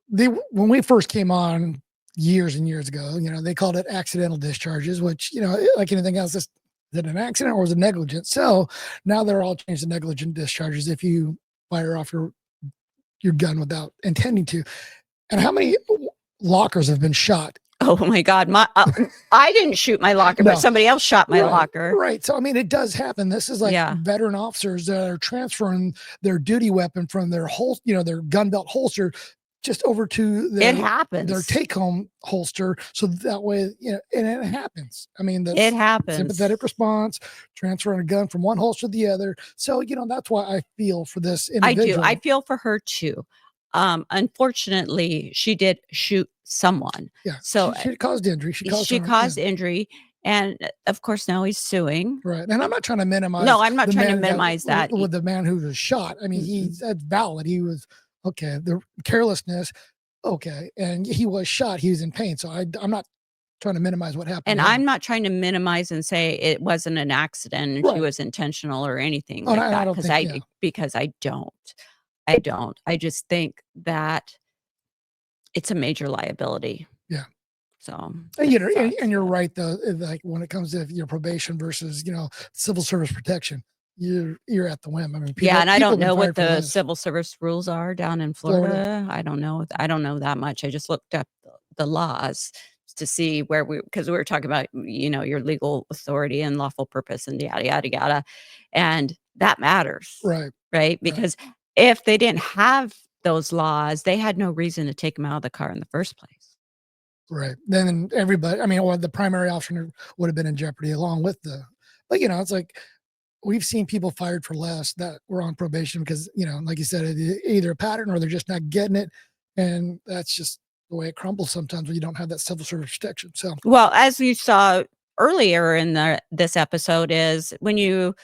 when we first came on years and years ago, they called it accidental discharges, which, like anything else, is it an accident or was it negligent? So now they're all changed to negligent discharges if you fire off your gun without intending to. And how many lockers have been shot? Oh my God. I didn't shoot my locker, but somebody else shot my locker. Right. So, I mean, it does happen. This is like veteran officers that are transferring their duty weapon from their their gun belt holster just over to it happens. Their take-home holster. So that way, and it happens. I mean, it happens. Sympathetic response, transferring a gun from one holster to the other. So, that's why I feel for this individual. I feel for her too. Unfortunately, she did shoot someone. Yeah. So she caused injury. She caused injury. And of course, now he's suing. Right. And I'm not trying to minimize. No, I'm not trying to minimize that. With the man who was shot. I mean, that's valid. He was, okay. The carelessness. Okay. And he was shot. He was in pain. So I'm not trying to minimize what happened. And I'm not trying to minimize and say it wasn't an accident and she was intentional or anything like that. Because I don't. I just think that it's a major liability. Yeah. So, and you're right though. Like when it comes to your probation versus, civil service protection, you're at the whim. I mean, Yeah, and I people don't have been know what fired for the less. civil service rules are down in Florida. I don't know that much. I just looked up the laws to see because we were talking about, your legal authority and lawful purpose and yada, yada, yada. And that matters. Right? Because if they didn't have those laws, they had no reason to take him out of the car in the first place. Right. Then everybody, I mean, the primary officer would have been in jeopardy along with but it's like, we've seen people fired for less that were on probation because, like you said, it's either a pattern or they're just not getting it. And that's just the way it crumbles sometimes when you don't have that civil service protection. So, well, as you saw earlier in this episode, is when you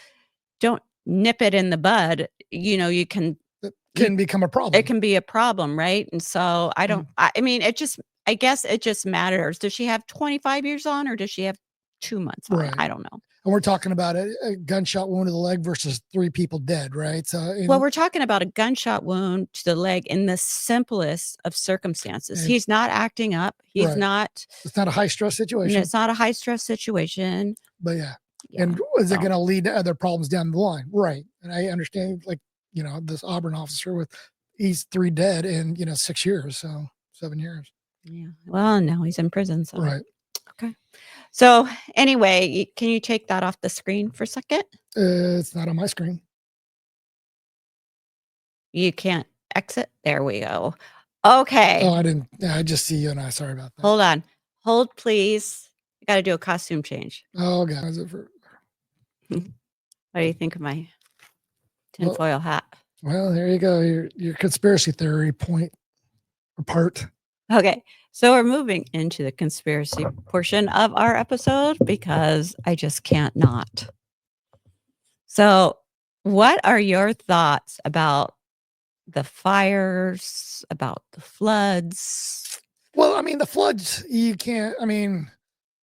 don't nip it in the bud, you can become a problem. It can be a problem, right? And so I don't. I mean, I guess it just matters. Does she have 25 years on, or does she have 2 months on? I don't know. And we're talking about a gunshot wound to the leg versus 3 people dead, right? So, well, we're talking about a gunshot wound to the leg in the simplest of circumstances. He's not acting up. He's not. It's not a high stress situation. It's not a high stress situation. But and is it going to lead to other problems down the line? Right. And I understand, like, this Auburn officer he's 3 dead in 6 years, so 7 years. Yeah. Well, now he's in prison. So. Right. Okay. So anyway, can you take that off the screen for a second? It's not on my screen. You can't exit. There we go. Okay. Oh, I didn't. I just see you and I. Sorry about that. Hold on. Hold, please. I got to do a costume change. Oh, God. What do you think of my tinfoil hat? Well, there you go. Your conspiracy theory part. Okay. So we're moving into the conspiracy portion of our episode because I just can't not. So what are your thoughts about the fires, about the floods? Well, I mean, the floods, you can't, I mean,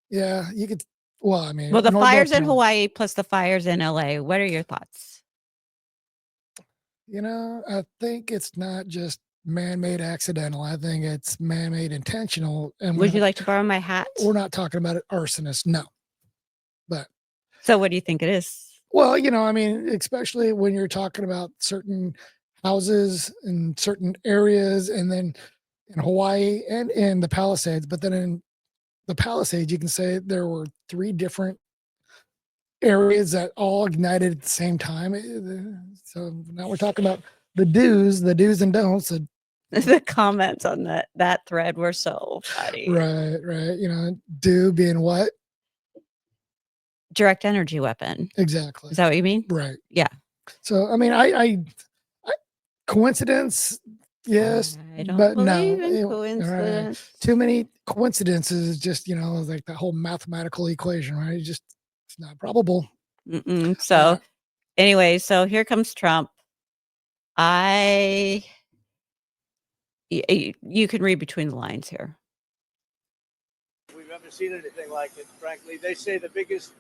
yeah, you could, well, I mean. Well, the fires in Hawaii plus the fires in LA. What are your thoughts? I think it's not just man-made accidental. I think it's man-made intentional. And would you like to borrow my hat? We're not talking about arsonists, no. But so what do you think it is? Well, I mean, especially when you're talking about certain houses in certain areas, and then in Hawaii and in the Palisades, but then in the Palisades, you can say there were 3 different areas that all ignited at the same time. So now we're talking about the do's and don'ts. The comments on that thread were so funny. Right. Do being what? Direct energy weapon. Exactly. Is that what you mean? Right. Yeah. So, I mean, I coincidence, yes, I don't but believe no. in coincidence. Right. Too many coincidences, just, like that whole mathematical equation, right? It's not probable. So anyway, so here comes Trump. You can read between the lines here. We've never seen anything like it, frankly. They say the biggest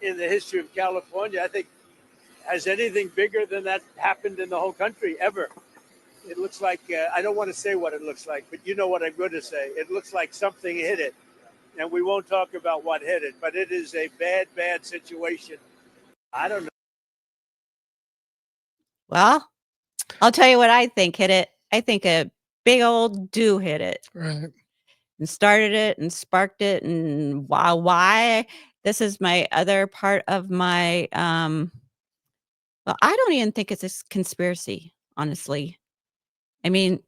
in the history of California. I think, has anything bigger than that happened in the whole country ever? It looks like, I don't want to say what it looks like, but you know what I'm going to say. It looks like something hit it. And we won't talk about what hit it, but it is a bad, bad situation. I don't know. Well, I'll tell you what I think hit it. I think a big old do hit it. Right. And started it and sparked it. And why? This is my other part of my, well, I don't even think it's a conspiracy, honestly. I mean,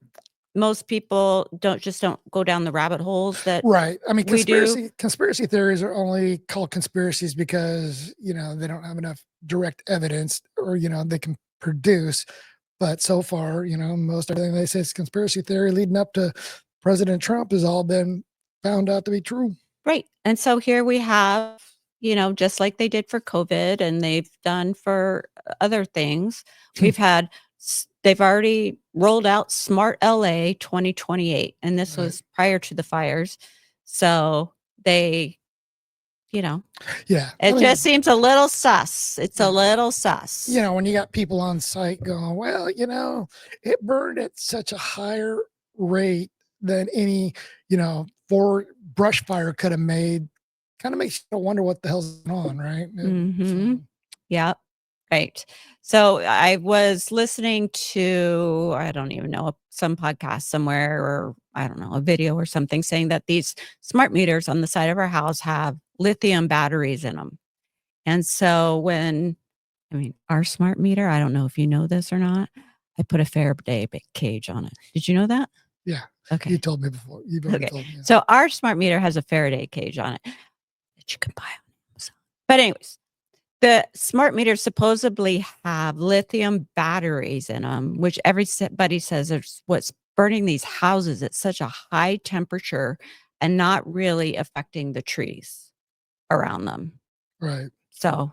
most people don't go down the rabbit holes that right. I mean, conspiracy theories are only called conspiracies because, they don't have enough direct evidence or, they can produce. But so far, most everything they say is conspiracy theory leading up to President Trump has all been found out to be true. Right. And so here we have, just like they did for COVID and they've done for other things, they've already rolled out Smart LA 2028. And this was prior to the fires. So they, it just seems a little sus. It's a little sus. When you got people on site going, well, it burned at such a higher rate than any, brush fire could have made. Kind of makes you wonder what the hell's going on, right? Mm-hmm. Yeah. Right. So I was listening to, I don't even know, some podcast somewhere, or I don't know, a video or something saying that these smart meters on the side of our house have lithium batteries in them. And so our smart meter, I don't know if you know this or not, I put a Faraday cage on it. Did you know that? Yeah. Okay. You told me before. You've already told me. Yeah. So our smart meter has a Faraday cage on it that you can buy on Amazon. But anyways, the smart meters supposedly have lithium batteries in them, which everybody says is what's burning these houses at such a high temperature and not really affecting the trees around them. Right. So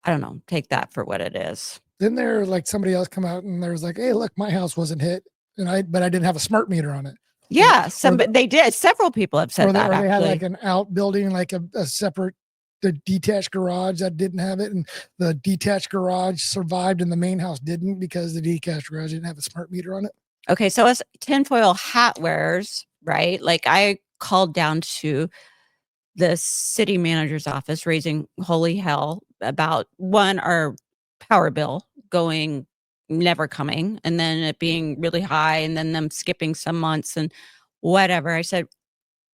I don't know. Take that for what it is. Didn't there like somebody else come out and there was like, hey, look, my house wasn't hit, but I didn't have a smart meter on it. Yeah, they did. Several people have said that. Or they had like an outbuilding, like a separate, the detached garage that didn't have it, and the detached garage survived and the main house didn't because the detached garage didn't have a smart meter on it. Okay, so as tinfoil hat wearers, right? Like I called down to the city manager's office raising holy hell about our power bill never coming, and then it being really high, and then them skipping some months and whatever. I said,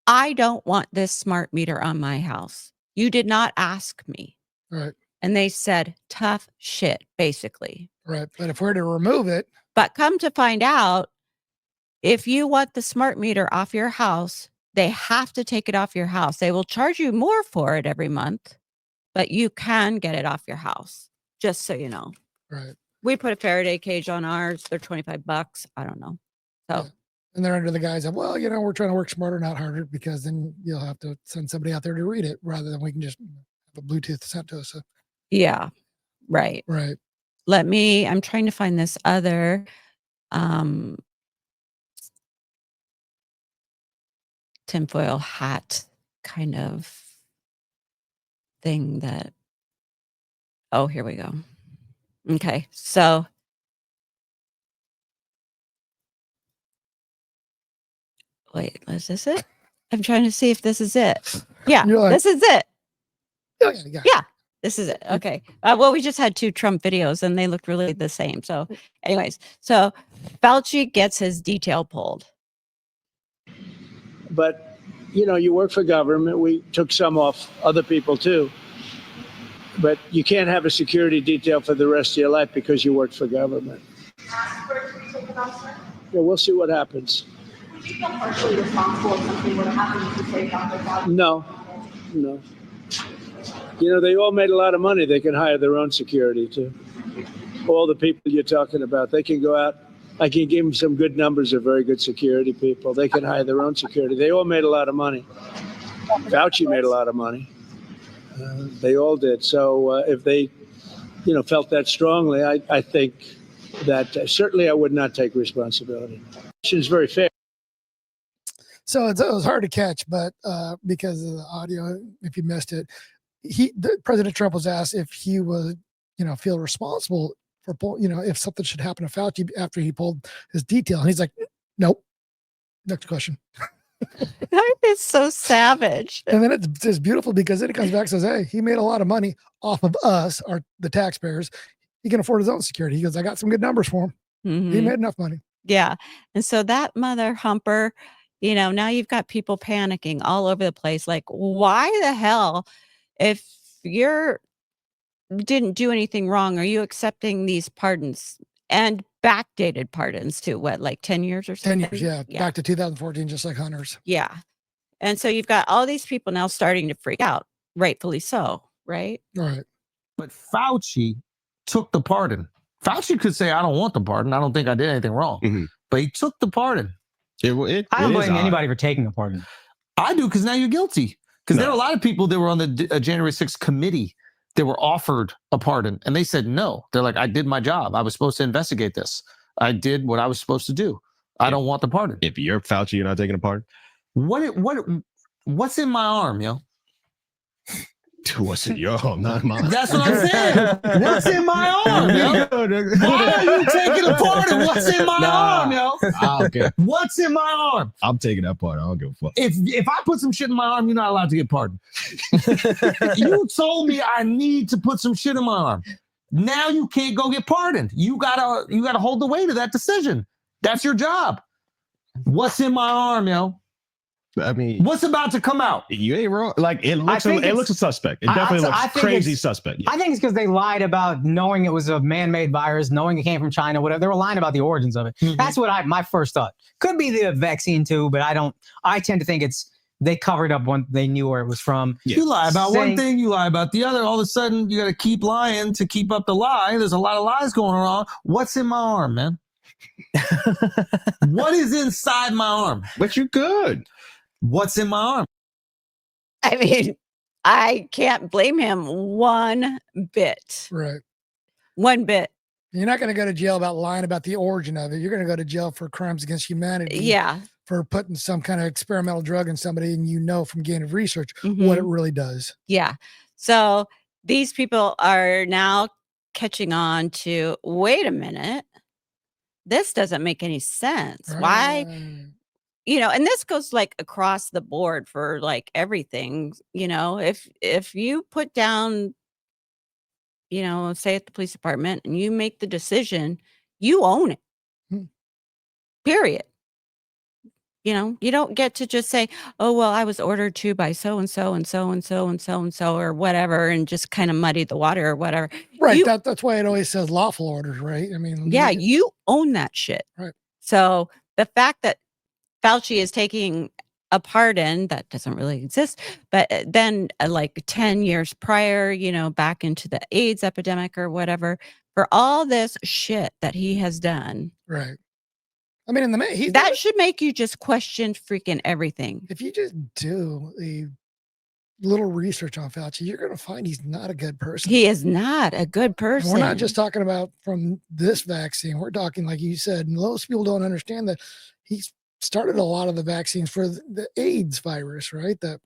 I don't want this smart meter on my house. You did not ask me. Right. And they said, tough shit, basically. Right. But if we're to remove it. But come to find out, if you want the smart meter off your house, they have to take it off your house. They will charge you more for it every month, but you can get it off your house, just so you know. Right. We put a Faraday cage on ours. They're $25. I don't know. So. Yeah. And they're under the guise of, well, we're trying to work smarter, not harder, because then you'll have to send somebody out there to read it rather than we can just have a Bluetooth sent to us. So. Yeah. Right. Right. I'm trying to find this other, tinfoil hat kind of thing that, oh, here we go. Okay. So wait, is this it? I'm trying to see if this is it. Yeah, this is it. Yeah, this is it. Okay. Well, we just had 2 Trump videos and they looked really the same. So anyways, so Fauci gets his detail pulled. But, you work for government. We took some off other people too. But you can't have a security detail for the rest of your life because you work for government. Yeah, we'll see what happens. Would you feel partially responsible if something were to happen to say Dr. Fauci? No. They all made a lot of money. They can hire their own security too. All the people you're talking about, they can go out. I can give them some good numbers of very good security people. They can hire their own security. They all made a lot of money. Fauci made a lot of money. They all did. So if they, felt that strongly, I think that certainly I would not take responsibility. It's very fair. So it was hard to catch, but because of the audio, if you missed it, President Trump was asked if he would, feel responsible for, if something should happen to Fauci after he pulled his detail. And he's like, nope. Next question. That is so savage. And then it's beautiful because then it comes back and says, hey, he made a lot of money off of us, the taxpayers. He can afford his own security. He goes, I got some good numbers for him. Mm-hmm. He made enough money. Yeah. And so that mother humper, now you've got people panicking all over the place. Like, why the hell, if you didn't do anything wrong, are you accepting these pardons? And backdated pardons too, like 10 years or something? 10 years, yeah. Back to 2014, just like Hunter's. Yeah. And so you've got all these people now starting to freak out, rightfully so, right? Right. But Fauci took the pardon. Fauci could say, I don't want the pardon. I don't think I did anything wrong. Mm-hmm. But he took the pardon. I don't blame anybody for taking a pardon. I do, because now you're guilty. Because there are a lot of people that were on the January 6th committee that were offered a pardon, and they said no. They're like, I did my job. I was supposed to investigate this. I did what I was supposed to do. I don't want the pardon. If you're Fauci, you're not taking a pardon? What's in my arm, yo? What's in your arm, not mine. That's what I'm saying. What's in my arm, yo? Why are you taking a pardon? What's in my arm, yo? Okay. What's in my arm? I'm taking that part. I don't give a fuck. If I put some shit in my arm, you're not allowed to get pardoned. You told me I need to put some shit in my arm. Now you can't go get pardoned. You gotta hold the weight of that decision. That's your job. What's in my arm, yo? I mean, what's about to come out? You ain't wrong. Like it looks a suspect. It definitely looks crazy suspect. I think it's because they lied about knowing it was a man-made virus, knowing it came from China, whatever. They were lying about the origins of it. That's what my first thought. Could be the vaccine too, but I tend to think they covered up when they knew where it was from. Yeah. You lie about one thing, you lie about the other. All of a sudden, you got to keep lying to keep up the lie. There's a lot of lies going on. What's in my arm, man? What is inside my arm? But you're good. What's in my arm? I mean, I can't blame him one bit. Right. One bit. You're not going to go to jail about lying about the origin of it. You're going to go to jail for crimes against humanity. Yeah. For putting some kind of experimental drug in somebody and from gain of research what it really does. Yeah. So these people are now catching on to, wait a minute, this doesn't make any sense. Right. Why? And this goes like across the board for like everything, if you put down, say at the police department and you make the decision, you own it. Period. You don't get to just say, oh, well, I was ordered to by so-and-so and so-and-so and so-and-so or whatever, and just kind of muddy the water or whatever. Right. That's why it always says lawful orders, right? I mean, yeah, you own that shit. Right. So the fact that Fauci is taking a pardon that doesn't really exist, but then like 10 years prior, back into the AIDS epidemic or whatever, for all this shit that he has done. Right. I mean, that should make you just question freaking everything. If you just do a little research on Fauci, you're going to find he's not a good person. He is not a good person. And we're not just talking about from this vaccine. We're talking, like you said, and most people don't understand that he's started a lot of the vaccines for the AIDS virus, right? That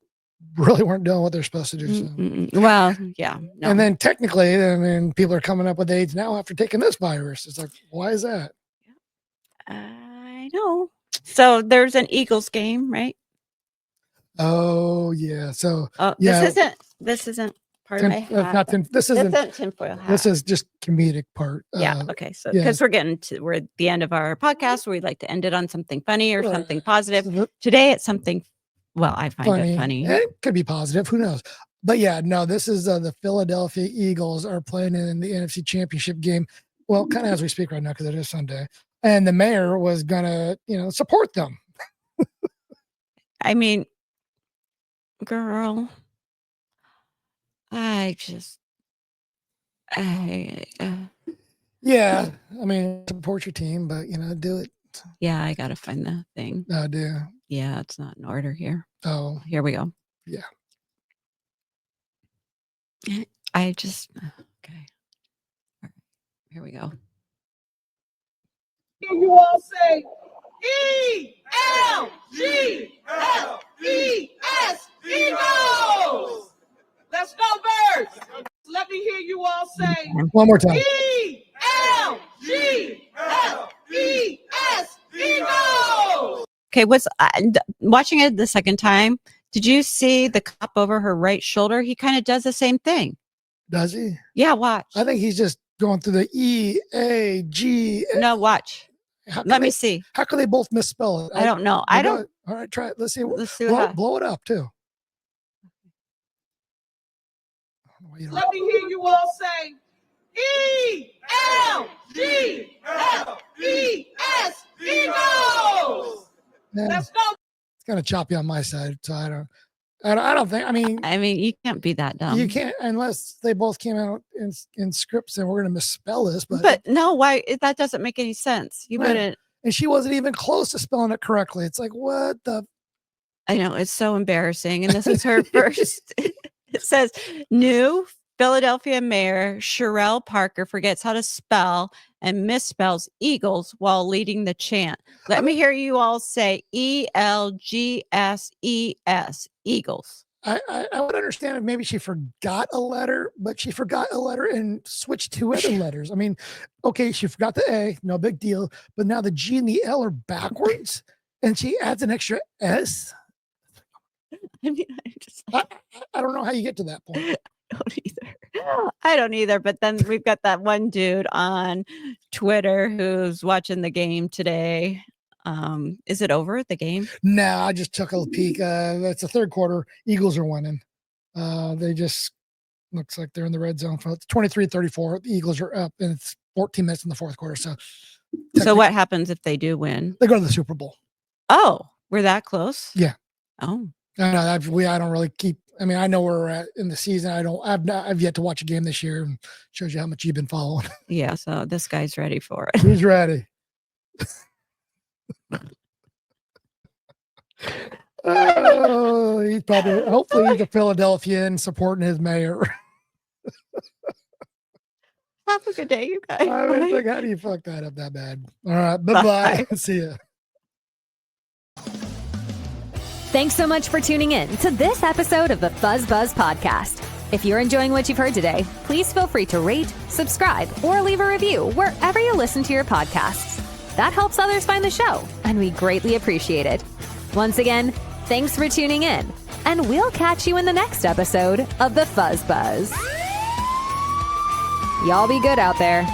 really weren't doing what they're supposed to do. So. Well, yeah. No. And then technically, I mean, people are coming up with AIDS now after taking this virus. It's like, why is that? I know. So there's an Eagles game, right? Oh yeah. So yeah. This isn't part of my hat. This isn't tinfoil hat. This is just comedic part. Yeah. Okay. So because we're at the end of our podcast, where we'd like to end it on something funny or something positive. Today it's something. Well, I find it funny. It could be positive. Who knows? But yeah, no. This is the Philadelphia Eagles are playing in the NFC Championship game. Well, kind of as we speak right now because it is Sunday. And the mayor was gonna, support them. I mean, girl, yeah. I mean, support your team, but do it. Yeah, I gotta find the thing. Oh, do. Yeah, it's not in order here. Oh, here we go. Yeah. Okay. All right, here we go. You all say ELGSES, Eagles. Let's go, birds. Let me hear you all say one more time. ELGSES, Eagles. Okay, watching it the second time, did you see the cup over her right shoulder? He kind of does the same thing. Does he? Yeah, watch. I think he's just going through the E-A-G. No, watch. Let me see. How can they both misspell it? I don't know. I don't. All right, try it. Let's see. Blow it up too. Let me hear you all say ELGSES, Eagles. Let's go. It's kind of choppy on my side, so I don't think. I mean, you can't be that dumb. You can't unless they both came out in scripts and we're going to misspell this. But no, why? That doesn't make any sense. You wouldn't. And she wasn't even close to spelling it correctly. It's like, what the? I know, it's so embarrassing. And this is her first. It says, new Philadelphia Mayor Sherelle Parker forgets how to spell and misspells Eagles while leading the chant. Let me hear you all say ELGSES, Eagles. I would understand if maybe she forgot a letter, but she forgot a letter and switched two other letters. I mean, okay, she forgot the A, no big deal, but now the G and the L are backwards, and she adds an extra S. I mean, I don't know how you get to that point. I don't either. I don't either. But then we've got that one dude on Twitter who's watching the game today. Is it over, the game? No, I just took a peek. It's the third quarter. Eagles are winning. They just looks like they're in the red zone. It's 23-34. The Eagles are up, and it's 14 minutes in the fourth quarter. So what happens if they do win? They go to the Super Bowl. Oh, we're that close? Yeah. Oh. No, I don't really keep. I mean, I know where we're at in the season. I've yet to watch a game this year, and shows you how much you've been following. Yeah. So this guy's ready for it. He's ready. He's probably. Hopefully, he's a Philadelphian supporting his mayor. Have a good day, you guys. I was like, how do you fuck that up that bad? All right, bye-bye. See ya. Thanks so much for tuning in to this episode of the Fuzz Buzz Podcast. If you're enjoying what you've heard today, please feel free to rate, subscribe, or leave a review wherever you listen to your podcasts. That helps others find the show, and we greatly appreciate it. Once again, thanks for tuning in, and we'll catch you in the next episode of the Fuzz Buzz. Y'all be good out there.